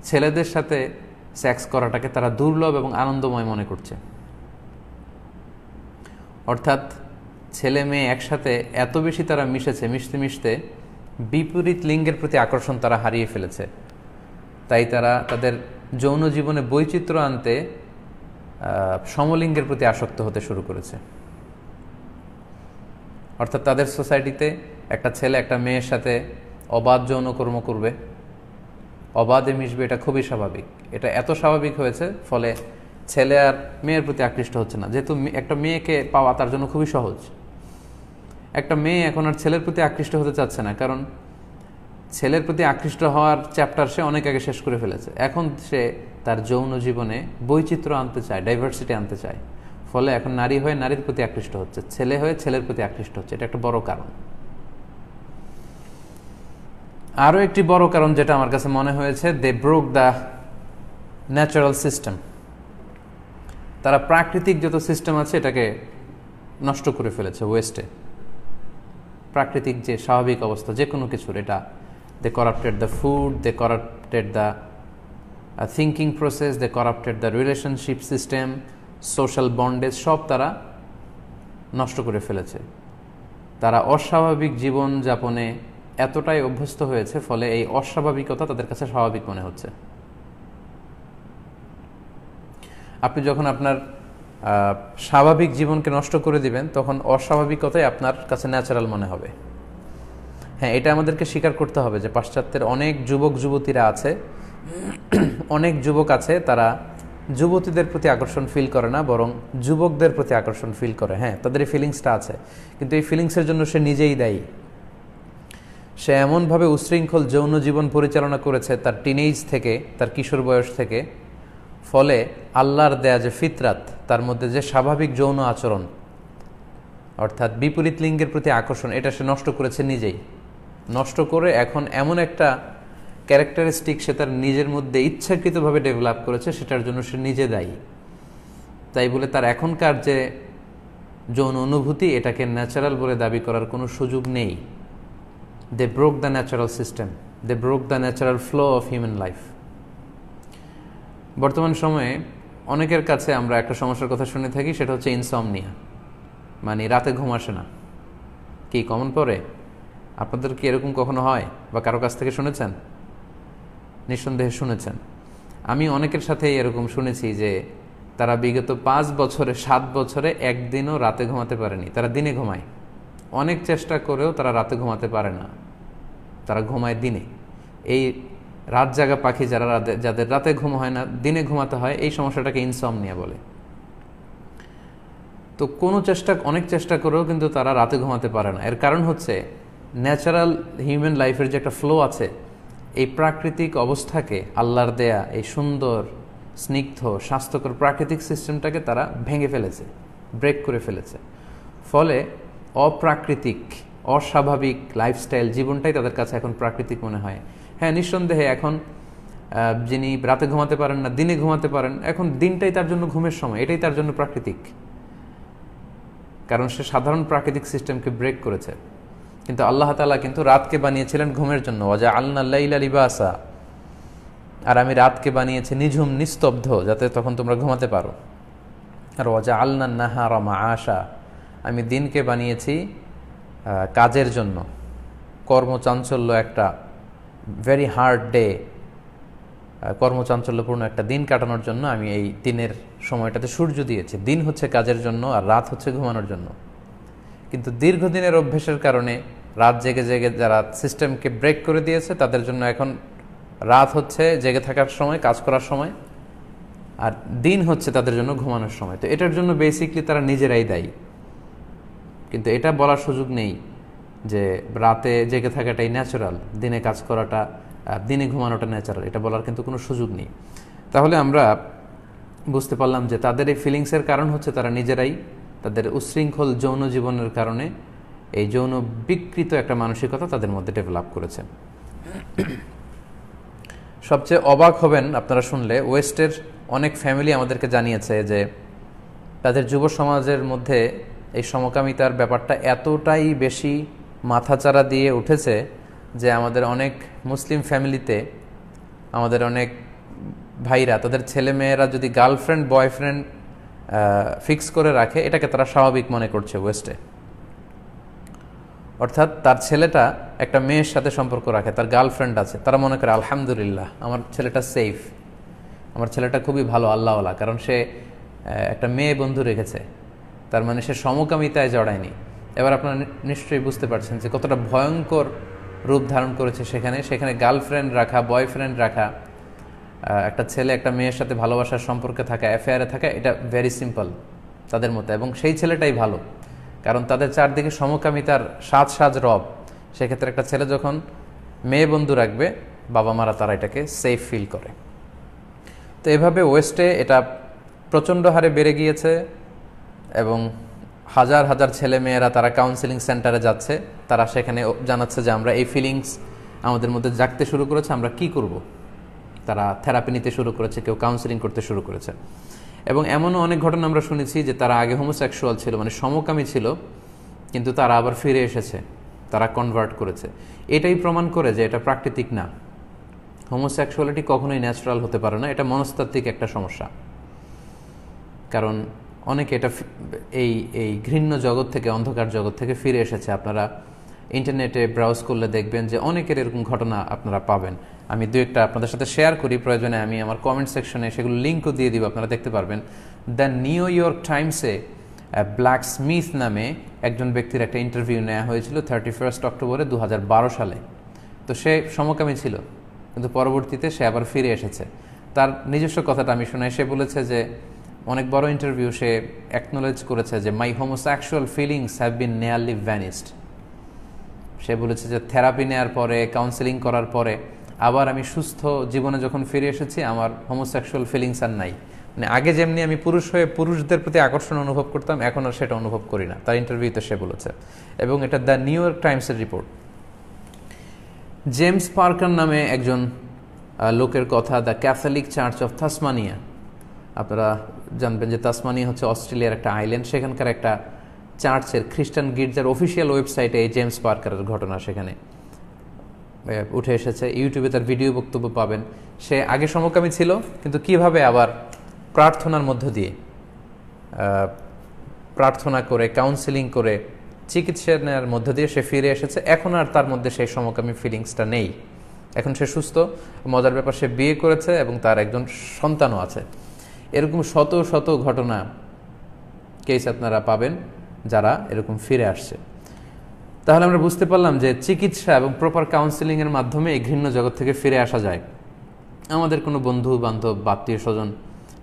ছেলেদের সাথে সেক্স করাটাকে তারা দুর্লভ এবং আনন্দময় মনে করছে। অর্থাৎ ছেলে মেয়ে একসাথে এত বেশি তারা মিশেছে, মিশতে মিশতে বিপরীত লিঙ্গের প্রতি আকর্ষণ তারা হারিয়ে ফেলেছে। তাই তারা তাদের যৌন জীবনে বৈচিত্র্য আনতে সমলিঙ্গের প্রতি আসক্ত হতে শুরু করেছে। অর্থাৎ তাদের সোসাইটিতে একটা ছেলে একটা মেয়ের সাথে অবাধ যৌনকর্ম করবে, অবাধে মিশবে, এটা খুবই স্বাভাবিক। এটা এত স্বাভাবিক হয়েছে ফলে ছেলে আর মেয়ের প্রতি আকৃষ্ট হচ্ছে না। যেহেতু একটা মেয়েকে পাওয়া তার জন্য খুবই সহজ, একটা মেয়ে এখন আর ছেলের প্রতি আকৃষ্ট হতে চাচ্ছে না, কারণ ছেলের প্রতি আকৃষ্ট হওয়ার চ্যাপ্টার সে অনেক আগে শেষ করে ফেলেছে। এখন সে তার যৌন জীবনে বৈচিত্র্য আনতে চায়, ডাইভার্সিটি আনতে চায়। ফলে এখন নারী হয়ে নারীর প্রতি আকৃষ্ট হচ্ছে, ছেলে হয়ে ছেলের প্রতি আকৃষ্ট হচ্ছে। এটা একটা বড় কারণ। আরও একটি বড় কারণ যেটা আমার কাছে মনে হয়েছে, they broke the natural system. তারা প্রাকৃতিক যত সিস্টেম আছে এটাকে নষ্ট করে ফেলেছে ওয়েস্টে। প্রাকৃতিক যে স্বাভাবিক অবস্থা যে কোনো কিছুর, এটা they corrupted the food, they corrupted the thinking process, they corrupted the relationship system, social bondage, সব তারা নষ্ট করে ফেলেছে। তারা অস্বাভাবিক জীবন যাপনে এতটাই অভ্যস্ত হয়েছে, ফলে এই অস্বাভাবিকতা তাদের কাছে স্বাভাবিক মনে হচ্ছে। আপনি যখন আপনার স্বাভাবিক জীবনকে নষ্ট করে দিবেন তখন অস্বাভাবিকতাই আপনার কাছে ন্যাচারাল মনে হবে। হ্যাঁ, এটা আমাদেরকে স্বীকার করতে হবে যে পাশ্চাত্যের অনেক যুবক যুবতীরা আছে, অনেক যুবক আছে, তারা যুবতীদের প্রতি আকর্ষণ ফিল করে না, বরং যুবকদের প্রতি আকর্ষণ ফিল করে। হ্যাঁ, তাদের এই ফিলিংসটা আছে, কিন্তু এই ফিলিংসের জন্য সে নিজেই দায়ী। সে এমনভাবে উশৃঙ্খল যৌন জীবন পরিচালনা করেছে তার টিনেজ থেকে, তার কিশোর বয়স থেকে। ফলে আল্লাহর দেয়া যে ফিতরাত, তার মধ্যে যে স্বাভাবিক যৌন আচরণ অর্থাৎ বিপরীত লিঙ্গের প্রতি আকর্ষণ, এটা সে নষ্ট করেছে নিজেই। নষ্ট করে এখন এমন একটা ক্যারেক্টারিস্টিক সে তার নিজের মধ্যে ইচ্ছাকৃতভাবে ডেভেলপ করেছে, সেটার জন্য সে নিজে দায়ী। তাই বলে তার এখনকার যে যৌন অনুভূতি, এটাকে ন্যাচারাল বলে দাবি করার কোনো সুযোগ নেই। They broke the natural system, they broke the natural flow of human life. বর্তমান সময়ে অনেকের কাছে আমরা একটা সমস্যার কথা শুনে থাকি, সেটা হচ্ছে ইনসমনিয়া, মানে রাতে ঘুম আসে না। কি কমন পড়ে? আপনাদের কি এরকম কখনো হয় বা কারো কাছ থেকে শুনেছেন? নিঃসন্দেহে শুনেছেন। আমি অনেকের সাথেই এরকম শুনেছি যে তারা বিগত 5 বছরে 7 বছরে একদিনও রাতে ঘুমাতে পারেনি। তারা দিনে ঘুমায়, অনেক চেষ্টা করেও তারা রাতে ঘুমাতে পারে না, তারা ঘুমায় দিনে। এই রাত জাগা পাখি যাদের রাতে ঘুম হয় না, দিনে ঘুমাতে হয়, এই সমস্যাটাকে ইনসমনিয়া বলে। তো অনেক চেষ্টা করেও কিন্তু তারা রাতে ঘুমাতে পারে না। এর কারণ হচ্ছে ন্যাচারাল হিউম্যান লাইফের যে একটা ফ্লো আছে, এই প্রাকৃতিক অবস্থাকে, আল্লাহর দেয়া এই সুন্দর স্নিগ্ধ স্বাস্থ্যকর প্রাকৃতিক সিস্টেমটাকে তারা ভেঙে ফেলেছে, ব্রেক করে ফেলেছে। ফলে অপ্রাকৃতিক অস্বাভাবিক লাইফস্টাইল জীবনটাই তাদের কাছে এখন প্রাকৃতিক মনে হয়। হ্যাঁ, নিঃসন্দেহে এখন যিনি রাতে ঘুমাতে পারেন না, দিনে ঘুমাতে পারেন, এখন দিনটাই তার জন্য ঘুমের সময়, এটাই তার জন্য প্রাকৃতিক, কারণ সে সাধারণ প্রাকৃতিক সিস্টেমকে ব্রেক করেছে। কিন্তু আল্লাহ তাআলা কিন্তু রাতকে বানিয়েছিলেন ঘুমের জন্য, ওয়াজআলনা লাইলা লিবাসা, আর আমি রাতকে বানিয়েছি নিঝুম নিস্তব্ধ, যাতে তখন তোমরা ঘুমাতে পারো। আর ওয়াজআলনা নাহারা মাআশা, আমি দিনকে বানিয়েছি কাজের জন্য, কর্মচাঞ্চল্য, একটা ভেরি হার্ড ডে, কর্মচাঞ্চল্যপূর্ণ একটা দিন কাটানোর জন্য আমি এই দিনের সময়টাতে সূর্য দিয়েছি। দিন হচ্ছে কাজের জন্য আর রাত হচ্ছে ঘুমানোর জন্য। কিন্তু দীর্ঘদিনের অভ্যেসের কারণে রাত জেগে জেগে যারা সিস্টেমকে ব্রেক করে দিয়েছে, তাদের জন্য এখন রাত হচ্ছে জেগে থাকার সময়, কাজ করার সময়, আর দিন হচ্ছে তাদের জন্য ঘুমানোর সময়। তো এটার জন্য বেসিকলি তারা নিজেরাই দায়ী। কিন্তু এটা বলার সুযোগ নেই যে রাতে জেগে থাকাটাই ন্যাচারাল, দিনে কাজ করাটা, দিনে ঘুমানোটা ন্যাচারাল, এটা বলার কিন্তু কোনো সুযোগ নেই। তাহলে আমরা বুঝতে পারলাম যে তাদের এই ফিলিংসের কারণ হচ্ছে তারা নিজেরাই তাদের উচ্ছৃঙ্খল যৌন জীবনের কারণে এই যৌন বিকৃত একটা মানসিকতা তাদের মধ্যে ডেভেলপ করেছে। সবচেয়ে অবাক হবেন আপনারা শুনলে, ওয়েস্টের অনেক ফ্যামিলি আমাদেরকে জানিয়েছে যে তাদের যুব সমাজের মধ্যে এই সমকামিতার ব্যাপারটা এতটাই বেশি মাথাচাড়া দিয়ে উঠেছে যে আমাদের অনেক মুসলিম ফ্যামিলিতে আমাদের অনেক ভাইরা তাদের ছেলেমেয়েরা যদি গার্লফ্রেন্ড বয়ফ্রেন্ড ফিক্স করে রাখে, এটাকে তারা স্বাভাবিক মনে করছে ওয়েস্টে। অর্থাৎ তার ছেলেটা একটা মেয়ের সাথে সম্পর্ক রাখে, তার গার্লফ্রেন্ড আছে, তারা মনে করে আলহামদুলিল্লাহ আমার ছেলেটা সেফ, আমার ছেলেটা খুবই ভালো আল্লাহওয়ালা, কারণ সে একটা মেয়ে বন্ধু রেখেছে, তার মানে সে সমকামিতায় জড়ায়নি। এবার আপনারা নিশ্চয়ই বুঝতে পারছেন যে কতটা ভয়ঙ্কর রূপ ধারণ করেছে সেখানে গার্লফ্রেন্ড রাখা, বয়ফ্রেন্ড রাখা, একটা ছেলে একটা মেয়ের সাথে ভালোবাসার সম্পর্কে থাকা, অ্যাফেয়ারে থাকা, এটা ভেরি সিম্পল তাদের মতো। এবং সেই ছেলেটাই ভালো, কারণ তাদের চারদিকে সমকামিতার সাজ রব। সেক্ষেত্রে একটা ছেলে যখন মেয়ে বন্ধু রাখবে, বাবা মারা তারা এটাকে সেফ ফিল করে। তো এভাবে ওয়েস্টে এটা প্রচণ্ড হারে বেড়ে গিয়েছে এবং হাজার হাজার ছেলে মেয়েরা তারা কাউন্সেলিং সেন্টারে যাচ্ছে, তারা সেখানে জানাচ্ছে যে আমরা এই ফিলিংস আমাদের মধ্যে জাগতে শুরু করেছে, আমরা কি করব। তারা থেরাপি নিতে শুরু করেছে, কেউ কাউন্সেলিং করতে শুরু করেছে। এবং এমনও অনেক ঘটনা আমরা শুনেছি যে তারা আগে হোমোসেক্সুয়াল ছিল, মানে সমকামী ছিল, কিন্তু তারা আবার ফিরে এসেছে, তারা কনভার্ট করেছে। এটাই প্রমাণ করে যে এটা প্রাকৃতিক না। হোমোসেক্সুয়ালিটি কখনোই ন্যাচারাল হতে পারে না, এটা মনস্তাত্ত্বিক একটা সমস্যা। কারণ অনেকে এটা এই ঘৃণ্য জগৎ থেকে, অন্ধকার জগৎ থেকে ফিরে এসেছে। আপনারা ইন্টারনেটে ব্রাউজ করলে দেখবেন যে অনেকের এরকম ঘটনা আপনারা পাবেন। আমি দু একটা আপনাদের সাথে শেয়ার করি, প্রয়োজনে আমি আমার কমেন্ট সেকশনে সেগুলো লিঙ্কও দিয়ে দিব, আপনারা দেখতে পারবেন। দ্য নিউ ইয়র্ক টাইমসে ব্ল্যাক স্মিথ নামে একজন ব্যক্তির একটা ইন্টারভিউ নেওয়া হয়েছিল 31 অক্টোবরে 2012 সালে। তো সে সমকামী ছিল, কিন্তু পরবর্তীতে সে আবার ফিরে এসেছে। তার নিজস্ব কথাটা আমি শোনাই। সে বলেছে যে অনেক বড় ইন্টারভিউ, সে অ্যাকনোলেজ করেছে যে my homosexual feelings have been nearly vanished. সে বলেছে যে থেরাপি নেওয়ার পরে, কাউন্সেলিং করার পরে আবার আমি সুস্থ জীবনে যখন ফিরে এসেছি, আমার হোমোসেক্সুয়াল ফিলিংস আর নাই। মানে আগে যেমনি আমি পুরুষ হয়ে পুরুষদের প্রতি আকর্ষণ অনুভব করতাম, এখন আর সেটা অনুভব করি না। তার ইন্টারভিউতে সে বলেছে, এবং এটা দ্য নিউ ইয়র্ক টাইমসের রিপোর্ট। জেমস পার্কার নামে একজন লোকের কথা, the Catholic church of Tasmania. আপনারা জানবেন যে তাসমানিয়া হচ্ছে অস্ট্রেলিয়ার একটা আইল্যান্ড। সেখানকার একটা চার্চের, খ্রিস্টান গির্জার অফিসিয়াল ওয়েবসাইটে এই জেমস পার্কারের ঘটনা সেখানে উঠে এসেছে। ইউটিউবে তার ভিডিও বক্তব্য পাবেন। সে আগে সমকামী ছিল, কিন্তু কিভাবে আবার প্রার্থনার মধ্য দিয়ে, প্রার্থনা করে, কাউন্সেলিং করে, চিকিৎসা নেওয়ার মধ্য দিয়ে সে ফিরে এসেছে। এখন আর তার মধ্যে সেই সমকামী ফিলিংসটা নেই, এখন সে সুস্থ। মজার ব্যাপার, সে বিয়ে করেছে এবং তার একজন সন্তানও আছে। এরকম শত শত ঘটনা, কেস আপনারা পাবেন যারা এরকম ফিরে আসছে। তাহলে আমরা বুঝতে পারলাম যে চিকিৎসা এবং প্রপার কাউন্সেলিংয়ের মাধ্যমে এই ঘৃণ্য জগৎ থেকে ফিরে আসা যায়। আমাদের কোনো বন্ধু বান্ধব, আত্মীয় স্বজন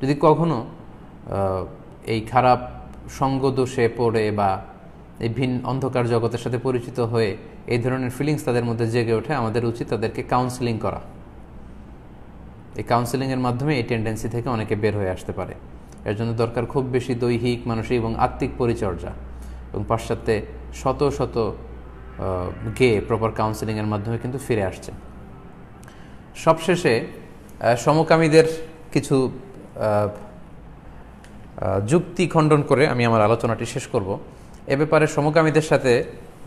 যদি কখনো এই খারাপ সঙ্গ দোষে পড়ে বা এই ভিন্ন অন্ধকার জগতের সাথে পরিচিত হয়ে এই ধরনের ফিলিংস তাদের মধ্যে জেগে ওঠে, আমাদের উচিত তাদেরকে কাউন্সেলিং করা। এই কাউন্সেলিংয়ের মাধ্যমে এই টেন্ডেন্সি থেকে অনেকে বের হয়ে আসতে পারে। এর জন্য দরকার খুব বেশি দৈহিক, মানসিক এবং আত্মিক পরিচর্যা। এবং পাশ্চাত্যে শত শত গে প্রপার কাউন্সেলিংয়ের মাধ্যমে কিন্তু ফিরে আসছে। সবশেষে সমকামীদের কিছু যুক্তি খণ্ডন করে আমি আমার আলোচনাটি শেষ করব। এ ব্যাপারে সমকামীদের সাথে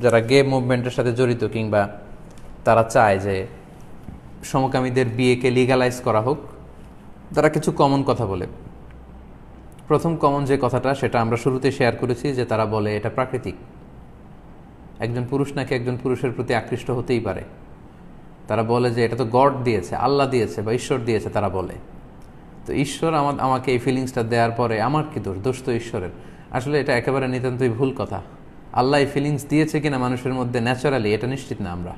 যারা গে মুভমেন্টের সাথে জড়িত, কিংবা তারা চায় যে সমকামীদের বিয়েকে লিগালাইজ করা হোক, তারা কিছু কমন কথা বলে। প্রথম কমন যে কথাটা, সেটা আমরা শুরুতে শেয়ার করেছি, যে তারা বলে এটা প্রাকৃতিক। একজন পুরুষ নাকি একজন পুরুষের প্রতি আকৃষ্ট হতেই পারে। তারা বলে যে এটা তো গড দিয়েছে, আল্লাহ দিয়েছে বা ঈশ্বর দিয়েছে। তারা বলে, তো ঈশ্বর আমাকে এই ফিলিংসটা দেওয়ার পরে আমার কি দোষ? দোষ তো ঈশ্বরের। আসলে এটা একেবারে নিতান্তই ভুল কথা। আল্লাহ এই ফিলিংস দিয়েছে কিনা মানুষের মধ্যে ন্যাচারালি, এটা নিশ্চিত না আমরা,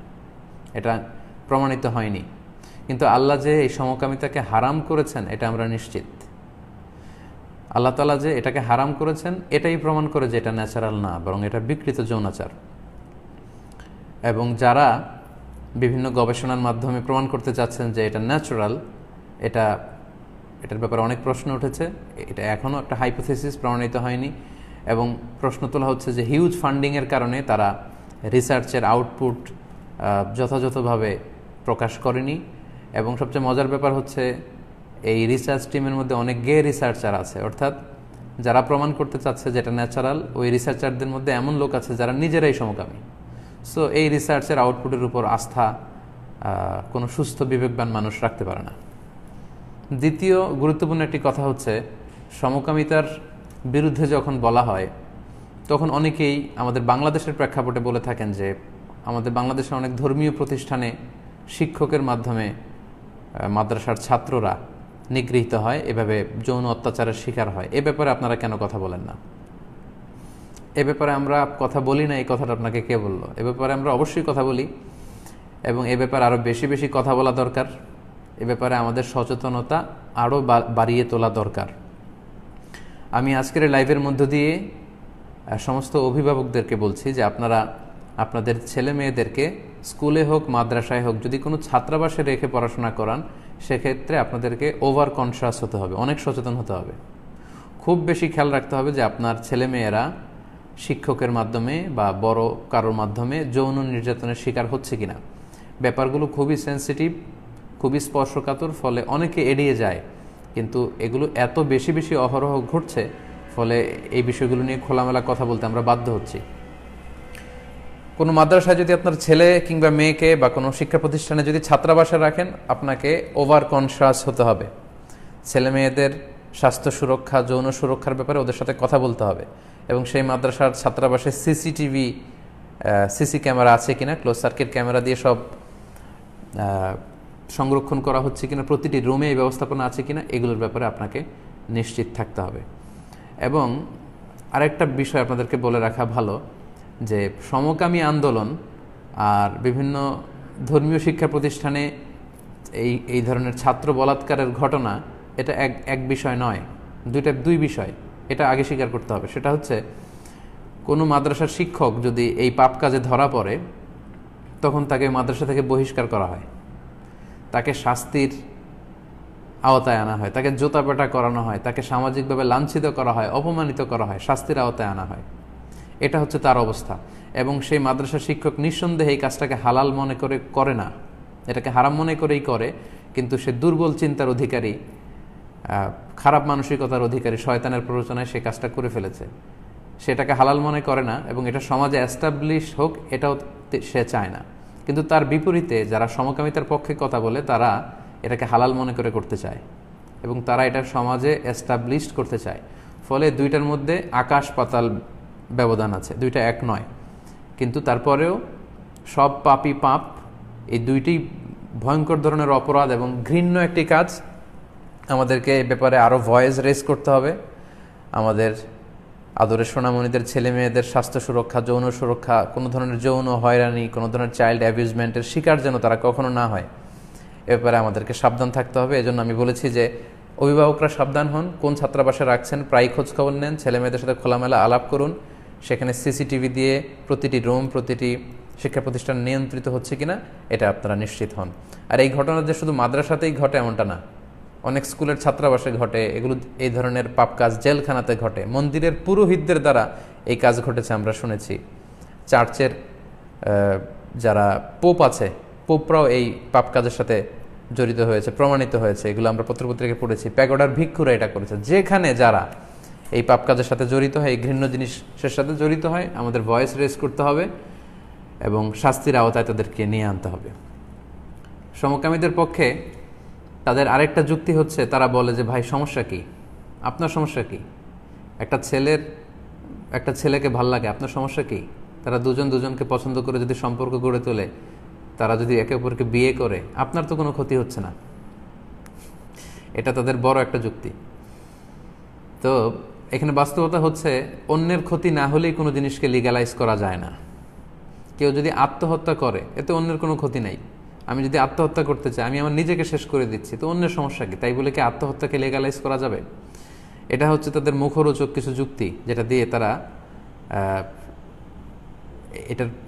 এটা প্রমাণিত হয়নি। কিন্তু আল্লাহ যে এই সমকামিতাকে হারাম করেছেন এটা আমরা নিশ্চিত। আল্লাহ তাআলা যে এটাকে হারাম করেছেন এটাই প্রমাণ করে যে এটা ন্যাচারাল না, বরং এটা বিকৃত যৌনাচার। এবং যারা বিভিন্ন গবেষণার মাধ্যমে প্রমাণ করতে চাচ্ছেন যে এটা ন্যাচারাল, এটার ব্যাপারে অনেক প্রশ্ন উঠেছে। এটা এখনও একটা হাইপোথেসিস, প্রমাণিত হয়নি। এবং প্রশ্ন তোলা হচ্ছে যে হিউজ ফান্ডিংয়ের কারণে তারা রিসার্চের আউটপুট যথাযথভাবে প্রকাশ করেনি। এবং সবচেয়ে মজার ব্যাপার হচ্ছে এই রিসার্চ টিমের মধ্যে অনেক গে রিসার্চার আছে, অর্থাৎ যারা প্রমাণ করতে চাচ্ছে যেটা ন্যাচারাল, ওই রিসার্চারদের মধ্যে এমন লোক আছে যারা নিজেরাই সমকামী। সো এই রিসার্চের আউটপুটের উপর আস্থা কোনো সুস্থ বিবেকবান মানুষ রাখতে পারে না। দ্বিতীয় গুরুত্বপূর্ণ একটি কথা হচ্ছে, সমকামিতার বিরুদ্ধে যখন বলা হয় তখন অনেকেই আমাদের বাংলাদেশের প্রেক্ষাপটে বলে থাকেন যে আমাদের বাংলাদেশের অনেক ধর্মীয় প্রতিষ্ঠানে শিক্ষকের মাধ্যমে মাদ্রাসার ছাত্ররা নিগৃহীত হয়, এভাবে যৌন অত্যাচারের শিকার হয়। এ ব্যাপারে আপনারা কেন কথা বলেন না? এ ব্যাপারে আমরা কথা বলি না, এই কথাটা আপনাকে কে বললো? এ ব্যাপারে আমরা অবশ্যই কথা বলি, এবং এ ব্যাপারে আরও বেশি বেশি কথা বলা দরকার। এ ব্যাপারে আমাদের সচেতনতা আরও বাড়িয়ে তোলা দরকার। আমি আজকের লাইভের মধ্য দিয়ে সমস্ত অভিভাবকদেরকে বলছি যে আপনারা আপনাদের ছেলে মেয়েদেরকে স্কুলে হোক মাদ্রাসায় হোক যদি কোনো ছাত্রাবাসে রেখে পড়াশোনা করান, সেক্ষেত্রে আপনাদেরকে ওভার কনশাস হতে হবে, অনেক সচেতন হতে হবে। খুব বেশি খেয়াল রাখতে হবে যে আপনার ছেলে মেয়েরা শিক্ষকের মাধ্যমে বা বড় কারোর মাধ্যমে যৌন নির্যাতনের শিকার হচ্ছে কিনা। ব্যাপারগুলো খুবই সেন্সিটিভ, খুবই স্পর্শকাতর, ফলে অনেকে এড়িয়ে যায়। কিন্তু এগুলো এত বেশি বেশি অহরহ ঘটছে, ফলে এই বিষয়গুলো নিয়ে খোলামেলা কথা বলতে আমরা বাধ্য হচ্ছি। কোনো মাদ্রাসায় যদি আপনার ছেলে কিংবা মেয়েকে বা কোনো শিক্ষা প্রতিষ্ঠানে যদি ছাত্রাবাসে রাখেন, আপনাকে ওভার কনশাস হতে হবে। ছেলে মেয়েদের স্বাস্থ্য সুরক্ষা, যৌন সুরক্ষার ব্যাপারে ওদের সাথে কথা বলতে হবে। এবং সেই মাদ্রাসার ছাত্রাবাসে সিসি ক্যামেরা আছে কিনা, ক্লোজ সার্কিট ক্যামেরা দিয়ে সব সংরক্ষণ করা হচ্ছে কিনা, প্রতিটি রুমে এই ব্যবস্থাপনা আছে কিনা, এগুলোর ব্যাপারে আপনাকে নিশ্চিত থাকতে হবে। এবং আরেকটা বিষয় আপনাদেরকে বলে রাখা ভালো যে সমকামী আন্দোলন আর বিভিন্ন ধর্মীয় শিক্ষা প্রতিষ্ঠানে এই ধরনের ছাত্র বলাৎকারের ঘটনা, এটা এক বিষয় নয়, দুই বিষয়। এটা আগে স্বীকার করতে হবে। সেটা হচ্ছে, কোনো মাদ্রাসার শিক্ষক যদি এই পাপ কাজে ধরা পড়ে, তখন তাকে মাদ্রাসা থেকে বহিষ্কার করা হয়, তাকে শাস্তির আওতায় আনা হয়, তাকে জোতা পেটা করানো হয়, তাকে সামাজিকভাবে লাঞ্ছিত করা হয়, অপমানিত করা হয়, শাস্তির আওতায় আনা হয়। এটা হচ্ছে তার অবস্থা। এবং সেই মাদ্রাসার শিক্ষক নিঃসন্দেহে এই কাজটাকে হালাল মনে করে না, এটাকে হারাম মনে করেই করে। কিন্তু সে দুর্বল চিন্তার অধিকারী, খারাপ মানসিকতার অধিকারী, শয়তানের প্ররোচনায় সে কাজটা করে ফেলেছে। সেটাকে হালাল মনে করে না, এবং এটা সমাজে এস্টাবলিশ হোক এটাও সে চায় না। কিন্তু তার বিপরীতে যারা সমকামিতার পক্ষে কথা বলে, তারা এটাকে হালাল মনে করে করতে চায়, এবং তারা এটা সমাজে এস্টাবলিশড করতে চায়। ফলে দুইটার মধ্যে আকাশ পাতাল ব্যবধান আছে, দুইটা এক নয়। কিন্তু তারপরেও সব পাপই পাপ, এই দুইটি ভয়ঙ্কর ধরনের অপরাধ এবং ঘৃণ্য একটি কাজ। আমাদেরকে এ ব্যাপারে আরও ভয়েস রেজ করতে হবে। আমাদের আদরের সোনামণিদের ছেলে মেয়েদের স্বাস্থ্য সুরক্ষা, যৌন সুরক্ষা, কোনো ধরনের যৌন হয়রানি, কোনো ধরনের চাইল্ড অ্যাবিউজমেন্টের শিকার যেন তারা কখনো না হয়, এ ব্যাপারে আমাদেরকে সাবধান থাকতে হবে। এজন্য আমি বলেছি যে অভিভাবকরা সাবধান হন, কোন ছাত্রাবাসে রাখছেন প্রায় খোঁজখবর নেন, ছেলে মেয়েদের সাথে খোলামেলা আলাপ করুন। সেখানে সিসিটিভি দিয়ে প্রতিটি রুম, প্রতিটি শিক্ষা প্রতিষ্ঠান নিয়ন্ত্রিত হচ্ছে কিনা এটা আপনারা নিশ্চিত হন। আর এই ঘটনা যে শুধু মাদ্রাসাতেই ঘটে এমনটা না, অনেক স্কুলের ছাত্রাবাসে ঘটে। এগুলো এই ধরনের পাপ কাজ জেলখানাতে ঘটে, মন্দিরের পুরোহিতদের দ্বারা এই কাজ ঘটেছে আমরা শুনেছি। চার্চের যারা পোপ আছে, পোপরাও এই পাপ কাজের সাথে জড়িত হয়েছে, প্রমাণিত হয়েছে। এগুলো আমরা পত্রপত্রিকায় পড়েছি। প্যাগোডার ভিক্ষুরা এটা করেছে। যেখানে যারা এই পাপ কাজের সাথে জড়িত হয়, এই ঘৃণ্য জিনিসের সাথে জড়িত হয়, আমাদের ভয়েস রেজ করতে হবে এবং শাস্তির আওতায় তাদেরকে নিয়ে আনতে হবে। সমকামীদের পক্ষে তাদের আরেকটা যুক্তি হচ্ছে, তারা বলে যে ভাই সমস্যা কি, আপনার সমস্যা কি? একটা ছেলেকে ভাল লাগে, আপনার সমস্যা কি? তারা দুজনকে পছন্দ করে যদি সম্পর্ক গড়ে তোলে, তারা যদি একে অপরকে বিয়ে করে, আপনার তো কোনো ক্ষতি হচ্ছে না। এটা তাদের বড় একটা যুক্তি। তো এখানে বাস্তবতা হচ্ছে, অন্যের ক্ষতি না হলেই কোনো জিনিসকে লিগ্যালাইজ করা যায় না। কেউ যদি আত্মহত্যা করে, এতে অন্যের কোনো ক্ষতি নাই। আমি যদি আত্মহত্যা করতে চাই, আমি আমার নিজেকে শেষ করে দিচ্ছি, তো অন্যের সমস্যা কি? তাই বলে কি আত্মহত্যাকে লিগ্যালাইজ করা যাবে? এটা হচ্ছে তাদের মুখরোচক কিছু যুক্তি, যেটা দিয়ে তারা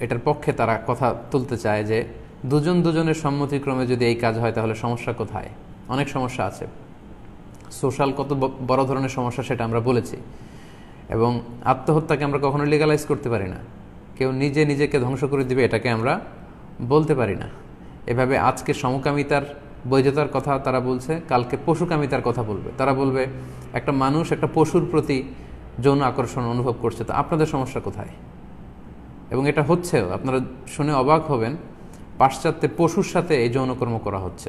এটার পক্ষে তারা কথা তুলতে চায় যে দুজনের সম্মতিক্রমে যদি এই কাজ হয় তাহলে সমস্যা কোথায়? অনেক সমস্যা আছে, সোশ্যাল কত বড় ধরনের সমস্যা সেটা আমরা বলেছি। এবং আত্মহত্যাকে আমরা কখনো লিগ্যালাইজ করতে পারি না। কেউ নিজেকে ধ্বংস করে দিবে এটাকে আমরা বলতে পারি না। এভাবে আজকে সমকামিতার বৈধতার কথা তারা বলছে, কালকে পশুকামিতার কথা বলবে। তারা বলবে একটা মানুষ একটা পশুর প্রতি যৌন আকর্ষণ অনুভব করছে, তো আপনাদের সমস্যা কোথায়? এবং এটা হচ্ছেও, আপনারা শুনে অবাক হবেন, পাশ্চাত্যে পশুর সাথে এই যৌনকর্ম করা হচ্ছে,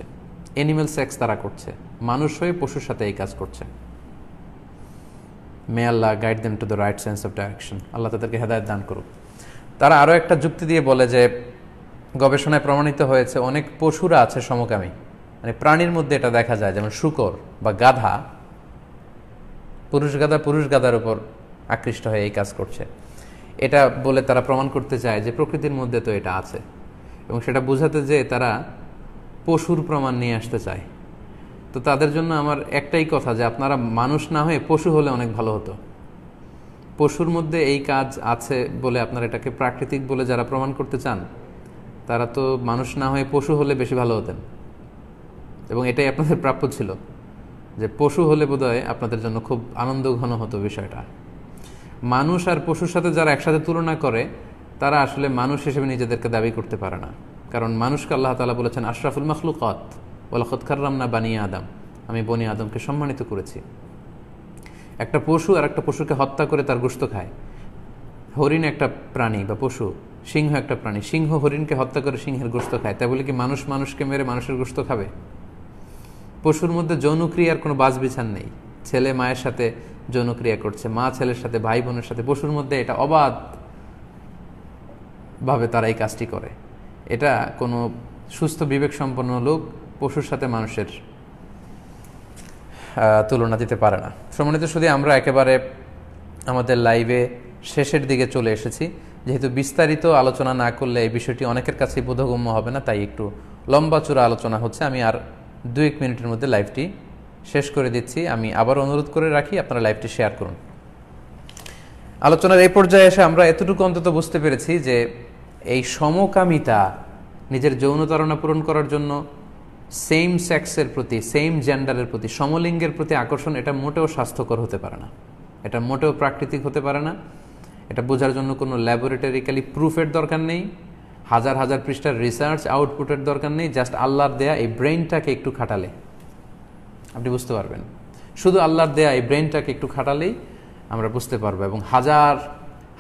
অ্যানিম্যাল সেক্স তারা করছে, মানুষ হয়ে পশুর সাথে এই কাজ করছে। May Allah guide them to the right sense of direction, আল্লাহ তাদেরকে হেদায়েত দান করুক। তারা আরও একটা যুক্তি দিয়ে বলে যে গবেষণায় প্রমাণিত হয়েছে অনেক পশুরা আছে সমকামী, মানে প্রাণীর মধ্যে এটা দেখা যায়, যেমন শূকর বা গাধা, পুরুষ গাধার উপর আকৃষ্ট হয়ে এই কাজ করছে। এটা বলে তারা প্রমাণ করতে চায় যে প্রকৃতির মধ্যে তো এটা আছে, এবং সেটা বোঝাতে যে তারা পশুর প্রমাণ নিয়ে আসতে চায়। তো তাদের জন্য আমার একটাই কথা, যে আপনারা মানুষ না হয়ে পশু হলে অনেক ভালো হতো। পশুর মধ্যে এই কাজ আছে বলে আপনারা এটাকে প্রাকৃতিক বলে যারা প্রমাণ করতে চান, তারা তো মানুষ না হয়ে পশু হলে বেশি ভালো হতেন, এবং এটাই আপনাদের প্রাপ্য ছিল, যে পশু হলে বোধহয় আপনাদের জন্য খুব আনন্দ ঘন হতো বিষয়টা। মানুষ আর পশুর সাথে যারা একসাথে তুলনা করে, তারা আসলে মানুষ হিসেবে নিজেদেরকে দাবি করতে পারে না। কারণ মানুষকে আল্লাহ তাআলা বলেছেন আশরাফুল মখলুকাত ওয়ালাকাদ কাররামনা বানি আদম, আমি বনি আদমকে সম্মানিত করেছি। একটা পশু আর একটা পশুকে হত্যা করে তার গোশত খায়। হরিণ একটা প্রাণী বা পশু, সিংহ একটা প্রাণী, সিংহ হরিণকে হত্যা করে সিংহের গোশত খায়। তাই বলে কি মানুষ মানুষকে মেরে মানুষের গোশত খাবে? পশুর মধ্যে যৌনক্রিয়ার কোনো বাছবিছান নেই। ছেলে মায়ের সাথে যৌনক্রিয়া করছে, মা ছেলের সাথে, ভাই বোনের সাথে। পশুর মধ্যে এটা অবাধ ভাবে তারা এই কাজটি করে। এটা কোনো সুস্থ বিবেক সম্পন্ন লোক পশুর সাথে মানুষের তুলনা দিতে পারে না। সম্মানিত শুধু আমরা একেবারে আমাদের লাইভে শেষের দিকে চলে এসেছি। যেহেতু বিস্তারিত আলোচনা না করলে এই বিষয়টি অনেকের কাছেই বোধগম্য হবে না, তাই একটু লম্বা চূড়া আলোচনা হচ্ছে। আমি আর 2-1 মিনিটের মধ্যে লাইভটি শেষ করে দিচ্ছি। আমি আবার অনুরোধ করে রাখি, আপনারা লাইভটি শেয়ার করুন। আলোচনার এই পর্যায়ে এসে আমরা এতটুকু অন্তত বুঝতে পেরেছি যে এই সমকামিতা, নিজের যৌনতারণা পূরণ করার জন্য সেম সেক্সের প্রতি, সেম জেন্ডারের প্রতি, সমলিঙ্গের প্রতি আকর্ষণ, এটা মোটেও স্বাস্থ্যকর হতে পারে না, এটা মোটেও প্রাকৃতিক হতে পারে না। এটা বোঝার জন্য কোনো ল্যাবরেটরিক্যালি প্রুফের দরকার নেই, হাজার হাজার পৃষ্ঠার রিসার্চ আউটপুটের দরকার নেই। জাস্ট আল্লাহর দেয়া এই ব্রেইনটাকে একটু খাটালে আপনি বুঝতে পারবেন। শুধু আল্লাহর দেয়া এই ব্রেইনটাকে একটু খাটালেই আমরা বুঝতে পারবো, এবং হাজার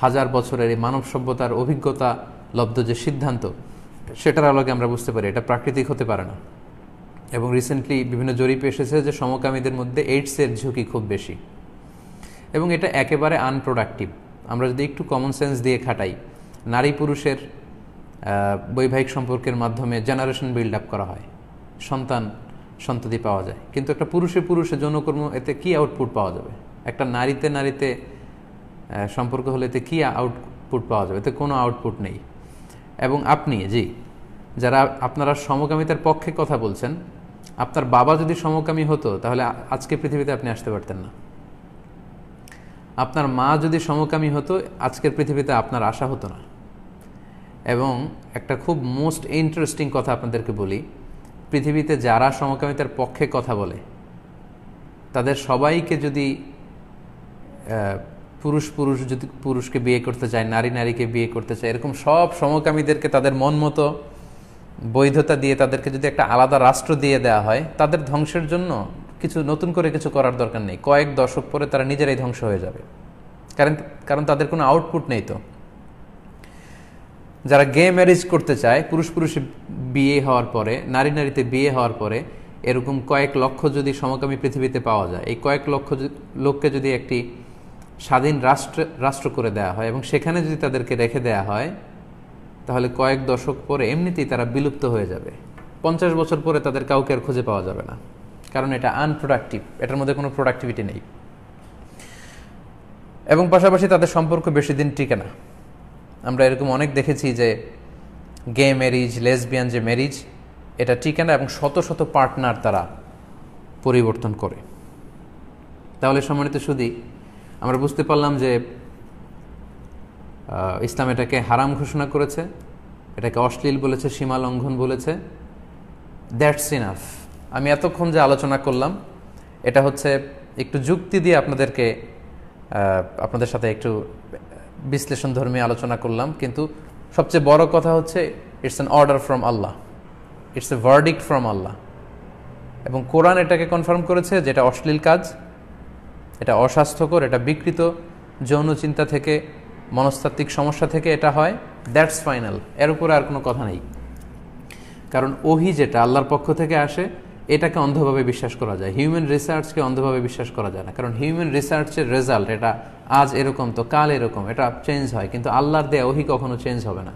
হাজার বছরের এই মানব সভ্যতার অভিজ্ঞতা লব্ধ যে সিদ্ধান্ত, সেটার আলোকে আমরা বুঝতে পারি এটা প্রাকৃতিক হতে পারে না। এবং রিসেন্টলি বিভিন্ন জরিপে এসেছে যে সমকামীদের মধ্যে এইডসের ঝুঁকি খুব বেশি, এবং এটা একেবারে আনপ্রোডাক্টিভ। আমরা যদি একটু কমন সেন্স দিয়ে খাটাই, নারী পুরুষের বৈবাহিক সম্পর্কের মাধ্যমে জেনারেশন বিল্ড আপ করা হয়, সন্ততি পাওয়া যায়। কিন্তু একটা পুরুষে যৌনকর্ম, এতে কি আউটপুট পাওয়া যাবে? একটা নারীতে সম্পর্ক হলে এতে কি আউটপুট পাওয়া যাবে? এতে কোনো আউটপুট নেই। এবং আপনি যারা আপনারা সমকামিতার পক্ষে কথা বলছেন, আপনার বাবা যদি সমকামী হতো তাহলে আজকে পৃথিবীতে আপনি আসতে পারতেন না। আপনার মা যদি সমকামী হতো আজকের পৃথিবীতে আপনার আশা হতো না। এবং একটা খুব মোস্ট ইন্টারেস্টিং কথা আপনাদেরকে বলি, পৃথিবীতে যারা সমকামিতার পক্ষে কথা বলে তাদের সবাইকে যদি পুরুষ যদি পুরুষকে বিয়ে করতে চায়, নারীকে বিয়ে করতে চায়, এরকম সব সমকামীদেরকে তাদের মন মতো বৈধতা দিয়ে তাদেরকে যদি একটা আলাদা রাষ্ট্র দিয়ে দেওয়া হয়, তাদের ধ্বংসের জন্য নতুন করে কিছু করার দরকার নেই। কয়েক দশক পরে তারা নিজেরাই ধ্বংস হয়ে যাবে, কারণ তাদের কোনো আউটপুট নেই। তো যারা গে ম্যারেজ করতে চায়, পুরুষে বিয়ে হওয়ার পরে, নারীতে বিয়ে হওয়ার পরে, এরকম কয়েক লক্ষ যদি সমকামী পৃথিবীতে পাওয়া যায়, এই কয়েক লক্ষ লোককে যদি একটি স্বাধীন রাষ্ট্র করে দেওয়া হয় এবং সেখানে যদি তাদেরকে রেখে দেওয়া হয়, তাহলে কয়েক দশক পরে এমনিতেই তারা বিলুপ্ত হয়ে যাবে। 50 বছর পরে তাদের কাউকে আর খুঁজে পাওয়া যাবে না, কারণ এটা আনপ্রোডাক্টিভ, এটার মধ্যে কোনো প্রোডাক্টিভিটি নেই। এবং পাশাপাশি তাদের সম্পর্ক বেশি দিন টিকে না। আমরা এরকম অনেক দেখেছি যে গে ম্যারিজ, লেসবিয়ান যে ম্যারিজ, এটা টিকে না এবং শত শত পার্টনার তারা পরিবর্তন করে। তাহলে সম্মানিত সুধী, আমরা বুঝতে পারলাম যে ইসলাম এটাকে হারাম ঘোষণা করেছে, এটাকে অশ্লীল বলেছে, সীমা লঙ্ঘন বলেছে। That's enough. আমি এতক্ষণ যে আলোচনা করলাম এটা হচ্ছে একটু যুক্তি দিয়ে আপনাদের সাথে একটু বিশ্লেষণধর্মী আলোচনা করলাম, কিন্তু সবচেয়ে বড় কথা হচ্ছে it's an order from Allah, it's a verdict from Allah. এবং কোরআন এটাকে কনফার্ম করেছে যেটা অশ্লীল কাজ, এটা অস্বাস্থ্যকর, এটা বিকৃত যৌন চিন্তা থেকে, মনস্তাত্ত্বিক সমস্যা থেকে এটা হয়। দ্যাটস ফাইনাল, এর উপরে আর কোনো কথা নেই। কারণ ওহী যেটা আল্লাহর পক্ষ থেকে আসে এটাকে অন্ধভাবে বিশ্বাস করা যায়, হিউম্যান রিসার্চকে অন্ধভাবে বিশ্বাস করা যায় না। কারণ হিউম্যান রিসার্চের রেজাল্ট এটা আজ এরকম তো কাল এরকম, এটা চেঞ্জ হয়, কিন্তু আল্লাহর দেয়া ওহী কখনো চেঞ্জ হবে না।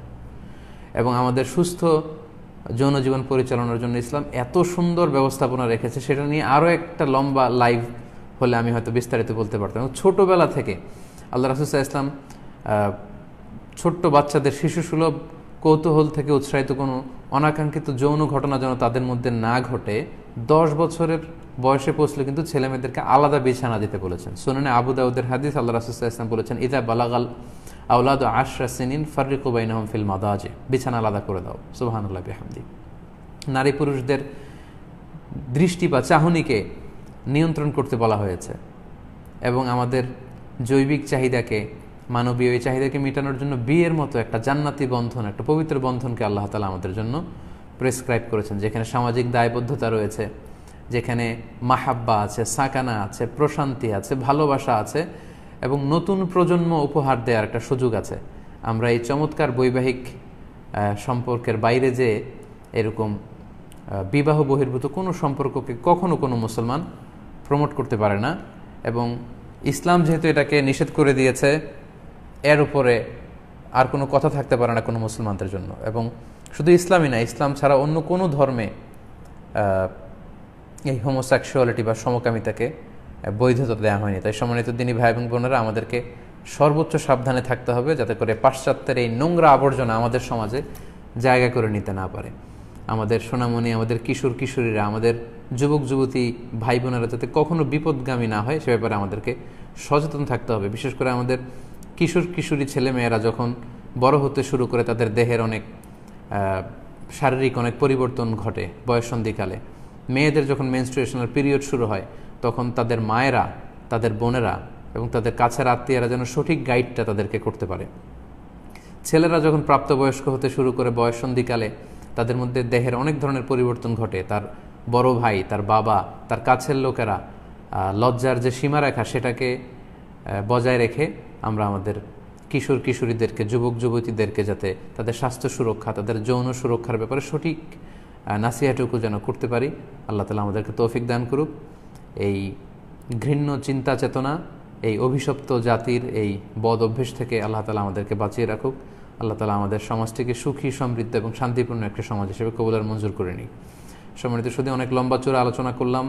এবং আমাদের সুস্থ যৌন জীবন পরিচালনার জন্য ইসলাম এত সুন্দর ব্যবস্থাপনা রেখেছে, সেটা নিয়ে আরও একটা লম্বা লাইভ হলে আমি হয়তো বিস্তারিত বলতে পারতাম। এবং ছোটোবেলা থেকে আল্লাহ রাসূল সাল্লাল্লাহু আলাইহি ওয়াসাল্লাম ছোট্ট বাচ্চাদের শিশুসুলভ কৌতূহল থেকে উৎসাহিত কোনো অনাকাঙ্ক্ষিত যৌন ঘটনা যেন তাদের মধ্যে না ঘটে 10 বছরের বয়সে পৌঁছলে কিন্তু ছেলেমেয়েদেরকে আলাদা বিছানা দিতে বলেছেন। সুনানে আবু দাউদের হাদিস, আল্লাহ রাসূল সাল্লাল্লাহু আলাইহি ওয়াসাল্লাম বলেছেন, ইযা বালাগাল আওলাদু 10 সিনিন ফাররিকু বাইনাহুম ফিল মাদাজি, বিছানা আলাদা করে দাও। সুবহানাল্লাহি বিহামদি। নারী পুরুষদের দৃষ্টি বা চাহনিকে নিয়ন্ত্রণ করতে বলা হয়েছে এবং আমাদের জৈবিক চাহিদাকে, মানবীয় এই চাহিদাকে মেটানোর জন্য বিয়ের মতো একটা জান্নাতি বন্ধন, একটা পবিত্র বন্ধনকে আল্লাহ তাআলা আমাদের জন্য প্রেসক্রাইব করেছেন, যেখানে সামাজিক দায়বদ্ধতা রয়েছে, যেখানে মাহাব্বা আছে, সাকানা আছে, প্রশান্তি আছে, ভালোবাসা আছে এবং নতুন প্রজন্ম উপহার দেওয়ার একটা সুযোগ আছে। আমরা এই চমৎকার বৈবাহিক সম্পর্কের বাইরে যে এরকম বিবাহ বহির্ভূত কোনো সম্পর্ককে কখনো কোনো মুসলমান প্রমোট করতে পারে না। এবং ইসলাম যেহেতু এটাকে নিষেধ করে দিয়েছে, এর উপরে আর কোনো কথা থাকতে পারে না কোনো মুসলমানদের জন্য। এবং শুধু ইসলামই না, ইসলাম ছাড়া অন্য কোনো ধর্মে এই হোমোসেক্সুয়ালিটি বা সমকামিতাকে বৈধতা দেওয়া হয়নি। তাই সম্মানিত দিনী ভাই এবং বোনেরা, আমাদেরকে সর্বোচ্চ সাবধানে থাকতে হবে যাতে করে পাশ্চাত্যের এই নোংরা আবর্জনা আমাদের সমাজে জায়গা করে নিতে না পারে। আমাদের সোনামণি, আমাদের কিশোর কিশোরীরা, আমাদের যুবক যুবতী ভাই বোনেরা যাতে কখনো বিপদগামী না হয় সে ব্যাপারে আমাদেরকে সচেতন থাকতে হবে। বিশেষ করে আমাদের কিশোর কিশোরী ছেলেমেয়েরা যখন বড় হতে শুরু করে, তাদের দেহের অনেক শারীরিক অনেক পরিবর্তন ঘটে বয়ঃসন্ধিকালে। মেয়েদের যখন মেনস্ট্রুয়েশনাল পিরিয়ড শুরু হয় তখন তাদের মায়েরা, তাদের বোনেরা এবং তাদের কাছের আত্মীয়রা যেন সঠিক গাইডটা তাদেরকে করতে পারে। ছেলেরা যখন প্রাপ্তবয়স্ক হতে শুরু করে বয়ঃসন্ধিকালে তাদের মধ্যে দেহের অনেক ধরনের পরিবর্তন ঘটে। তার বড় ভাই, তার বাবা, তার কাছের লোকেরা লজ্জার যে সীমারেখা সেটাকে বজায় রেখে আমরা আমাদের কিশোর কিশোরীদেরকে, যুবক যুবতীদেরকে যাতে তাদের স্বাস্থ্য সুরক্ষা, তাদের যৌন সুরক্ষার ব্যাপারে সঠিক নাসিহাটুকু যেন করতে পারি, আল্লাহ তাআলা আমাদেরকে তৌফিক দান করুক। এই ঘৃণ্য চিন্তা চেতনা, এই অভিশপ্ত জাতির এই বদ অভ্যেস থেকে আল্লাহ তাআলা আমাদেরকে বাঁচিয়ে রাখুক। আল্লাহ তাআলা আমাদের সমাজটিকে সুখী, সমৃদ্ধ এবং শান্তিপূর্ণ একটা সমাজ হিসেবে কবুল আর মঞ্জুর করে নিই। সম্মানিত শুধু অনেক লম্বা চূড়া আলোচনা করলাম।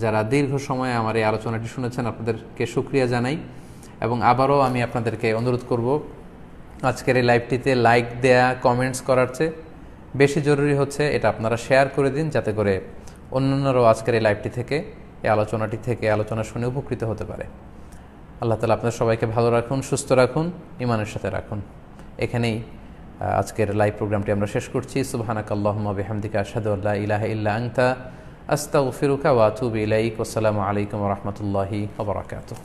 যারা দীর্ঘ সময়ে আমার এই আলোচনাটি শুনেছেন আপনাদেরকে শুকরিয়া জানাই। এবং আবারও আমি আপনাদেরকে অনুরোধ করব, আজকের এই লাইভটিতে লাইক দেয়া, কমেন্টস করার চেয়ে বেশি জরুরি হচ্ছে এটা আপনারা শেয়ার করে দিন, যাতে করে অন্যান্যরাও আজকের এই লাইভটি থেকে, এই আলোচনাটি থেকে, আলোচনা শুনে উপকৃত হতে পারে। আল্লাহ তাআলা আপনাদের সবাইকে ভালো রাখুন, সুস্থ রাখুন, ঈমানের সাথে রাখুন। এখানেই আজকের লাইভ প্রোগ্রামটি আমরা শেষ করছি। সুবহানাকাল্লাহুম্মা বিহামদিকা আশহাদু আল্লা ইলাহা ইল্লা আনতা আস্তাগফিরুকা ওয়া আতুবু ইলাইক। ওয়াসসালামু আলাইকুম ওয়া রাহমাতুল্লাহি ওয়া বারাকাতুহু।